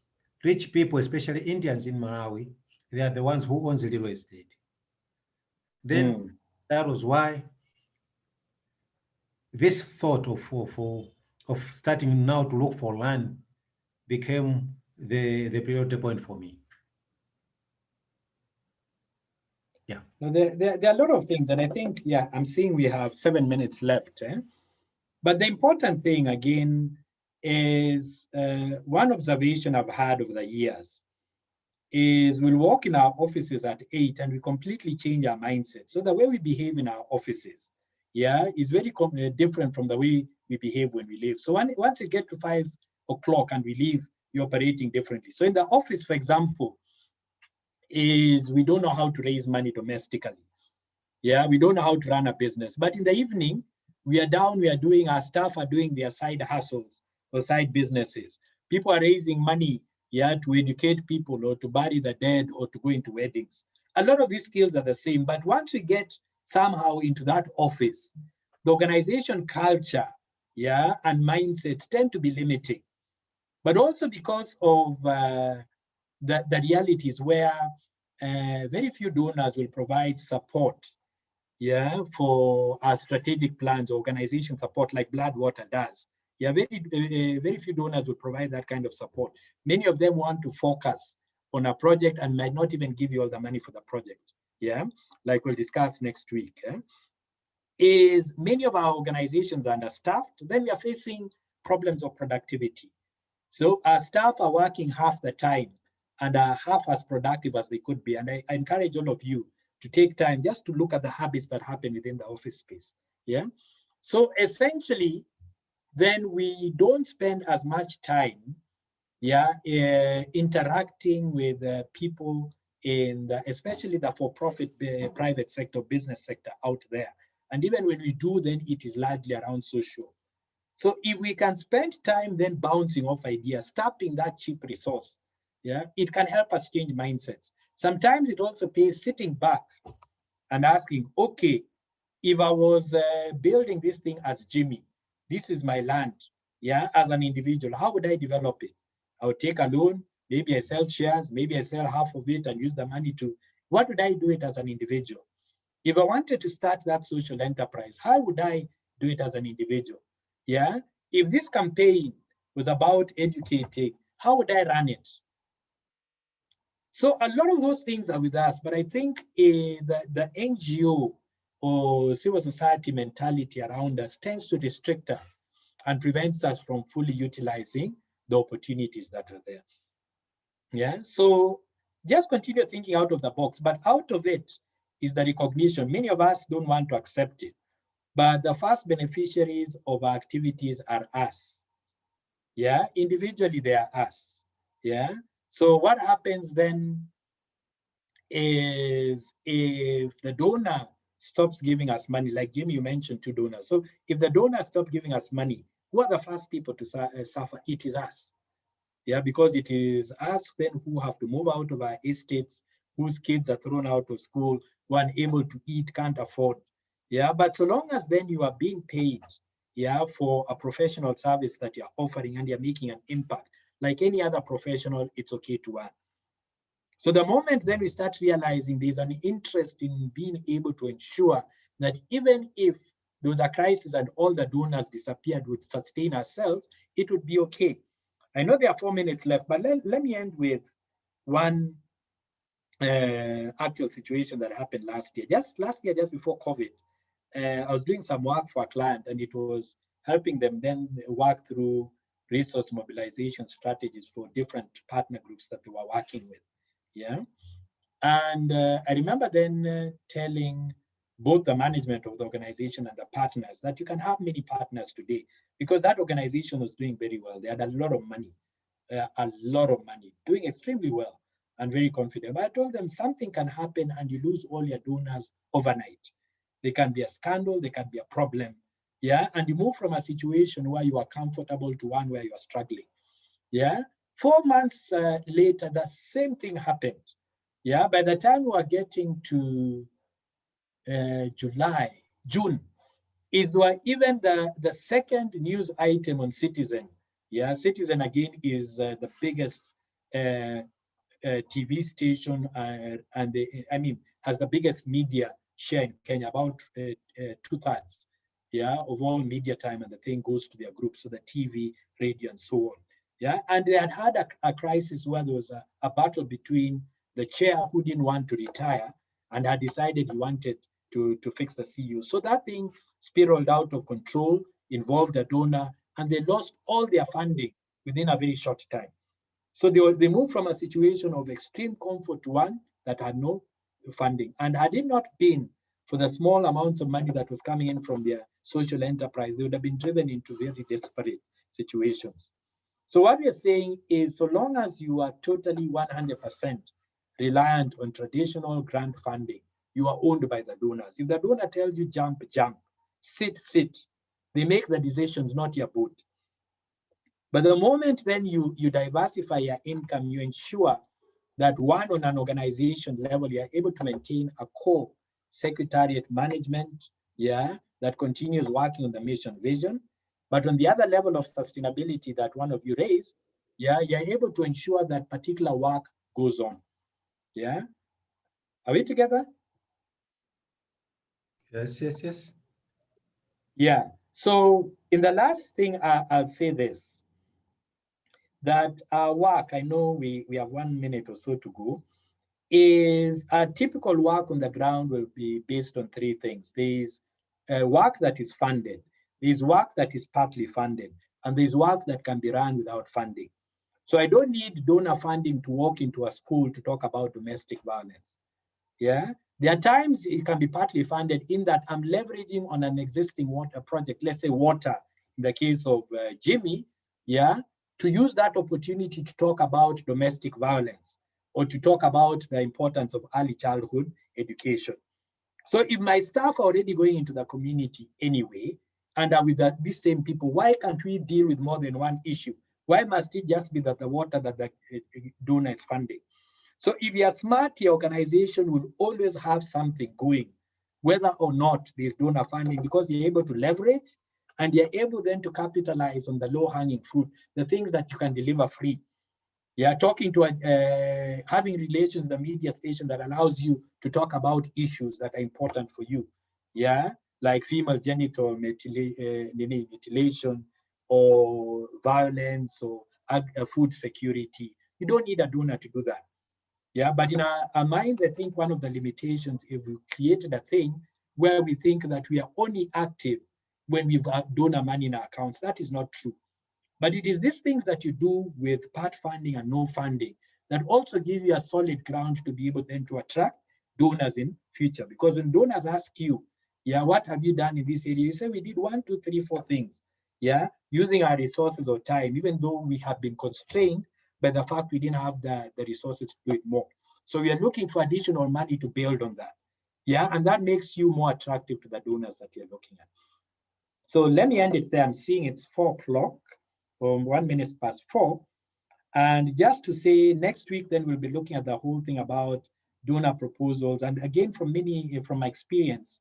people, especially Indians in Malawi, they are the ones who own the real estate. Then that was why this thought of starting now to look for land became the priority point for me. Yeah. Now, there are a lot of things, and I think, I'm seeing we have 7 minutes left. But the important thing, again, is one observation I've had over the years is we'll walk in our offices at 8 and we completely change our mindset. So the way we behave in our offices, is very different from the way we behave when we leave. So once you get to 5 o'clock and we leave, you're operating differently. So in the office, for example, is we don't know how to raise money domestically. We don't know how to run a business. But in the evening, we are down, our staff are doing their side hustles or side businesses. People are raising money, to educate people or to bury the dead or to go into weddings. A lot of these skills are the same, but once we get somehow into that office, the organization culture, and mindsets tend to be limiting. But also because of the realities where very few donors will provide support, for our strategic plans, organization support like Bloodwater does. Very few donors will provide that kind of support. Many of them want to focus on a project and might not even give you all the money for the project. Like we'll discuss next week. Is many of our organizations are understaffed, then we are facing problems of productivity. So our staff are working half the time and are half as productive as they could be. And I encourage all of you to take time just to look at the habits that happen within the office space. So essentially, then we don't spend as much time, interacting with people in especially the for-profit private sector, business sector out there. And even when we do, then it is largely around social. So if we can spend time then bouncing off ideas, tapping that cheap resource, it can help us change mindsets. Sometimes it also pays sitting back and asking, okay, if I was building this thing as Jimmy, this is my land, as an individual, how would I develop it? I would take a loan, maybe I sell shares, maybe I sell half of it and use the money to, what would I do it as an individual? If I wanted to start that social enterprise, how would I do it as an individual? If this campaign was about educating, how would I run it? So a lot of those things are with us, but I think the NGO or civil society mentality around us tends to restrict us and prevents us from fully utilizing the opportunities that are there. So just continue thinking out of the box, but out of it is the recognition. Many of us don't want to accept it, but the first beneficiaries of our activities are us. Individually they are us. So what happens then is if the donor stops giving us money, like Jimmy, you mentioned 2 donors. So if the donors stop giving us money, who are the first people to suffer? It is us. Because it is us then who have to move out of our estates, whose kids are thrown out of school, who are unable to eat, can't afford. But so long as then you are being paid, for a professional service that you're offering and you're making an impact, like any other professional, it's okay to earn. So the moment then we start realizing there's an interest in being able to ensure that even if there was a crisis and all the donors disappeared, would sustain ourselves, it would be okay. I know there are 4 minutes left, but let me end with one actual situation that happened last year. Just last year, just before COVID, I was doing some work for a client, and it was helping them then work through resource mobilization strategies for different partner groups that they were working with. Yeah. And I remember then telling both the management of the organization and the partners that you can have many partners today, because that organization was doing very well. They had a lot of money, doing extremely well and very confident. But I told them something can happen and you lose all your donors overnight. There can be a scandal, there can be a problem. Yeah. And you move from a situation where you are comfortable to one where you are struggling. Yeah. 4 months later, the same thing happened. Yeah. By the time we are getting to June, is even the second news item on Citizen. Yeah, Citizen again is the biggest TV station and has the biggest media share in Kenya, about 2/3. Yeah, of all media time, and the thing goes to their group, so the TV, radio, and so on. Yeah, and they had a crisis where there was a battle between the chair who didn't want to retire and had decided he wanted to fix the CEO. So that thing spiraled out of control, involved a donor, and they lost all their funding within a very short time. So they moved from a situation of extreme comfort to one that had no funding. And had it not been for the small amounts of money that was coming in from their social enterprise, they would have been driven into very desperate situations. So what we are saying is, so long as you are totally 100% reliant on traditional grant funding, you are owned by the donors. If the donor tells you jump, jump, sit, sit, they make the decisions, not your boat. But the moment then you diversify your income, you ensure that one, on an organization level, you are able to maintain a core secretariat management, yeah, that continues working on the mission vision. But on the other level of sustainability that one of you raised, yeah, you're able to ensure that particular work goes on. Yeah. Are we together? Yes, yes, yes. Yeah. So in the last thing, I'll say this, that our work, I know we have 1 minute or so to go, is a typical work on the ground will be based on 3 things. There's work that is funded, there's work that is partly funded, and there's work that can be run without funding. So I don't need donor funding to walk into a school to talk about domestic violence. Yeah, there are times it can be partly funded in that I'm leveraging on an existing water project, let's say water, in the case of Jimmy, yeah, to use that opportunity to talk about domestic violence or to talk about the importance of early childhood education. So if my staff are already going into the community anyway, and are with these same people, why can't we deal with more than one issue? Why must it just be that the water that the donor is funding? So if you're smart, your organization will always have something going, whether or not there's donor funding, because you're able to leverage and you're able then to capitalize on the low-hanging fruit, the things that you can deliver free. Yeah, talking to having relations with the media station that allows you to talk about issues that are important for you. Yeah, like female genital mutilation or violence or food security. You don't need a donor to do that. Yeah, but in our minds, I think one of the limitations, if we created a thing where we think that we are only active when we've donor money in our accounts, that is not true. But it is these things that you do with part funding and no funding that also give you a solid ground to be able then to attract donors in future. Because when donors ask you, yeah, what have you done in this area? You say we did 1, 2, 3, 4 things. Yeah, using our resources or time, even though we have been constrained by the fact we didn't have the resources to do it more. So we are looking for additional money to build on that. Yeah, and that makes you more attractive to the donors that you're looking at. So let me end it there. I'm seeing it's 4 o'clock. 1 minute past 4. And just to say, next week, then we'll be looking at the whole thing about donor proposals. And again, from my experience,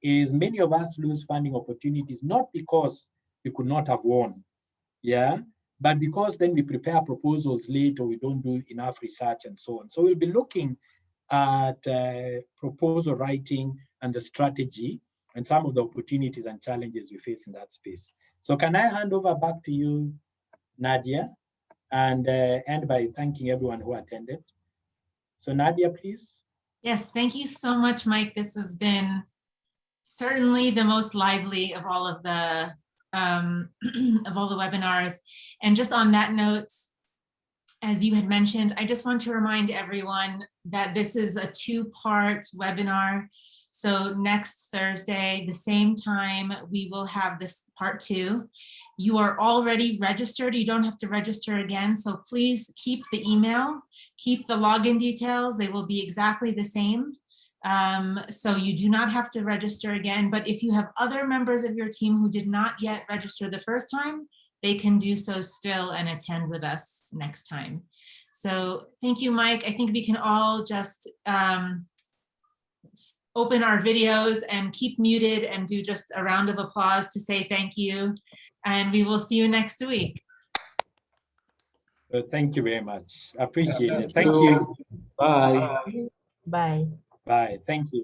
is many of us lose funding opportunities, not because we could not have won, yeah, But because then we prepare proposals late, or we don't do enough research and so on. So we'll be looking at proposal writing and the strategy and some of the opportunities and challenges we face in that space. So can I hand over back to you, Nadia, and end by thanking everyone who attended. So Nadia, please. Yes, thank you so much, Mike. This has been certainly the most lively of all of the webinars. And just on that note, as you had mentioned, I just want to remind everyone that this is a two-part webinar. So next Thursday, the same time, we will have this part 2. You are already registered. You don't have to register again. So please keep the email, keep the login details. They will be exactly the same. So you do not have to register again. But if you have other members of your team who did not yet register the first time, they can do so still and attend with us next time. So thank you, Mike. I think we can all just open our videos and keep muted and do just a round of applause to say thank you. And we will see you next week. Thank you very much. I appreciate it. Thank you. Bye. Bye. Bye. Thank you.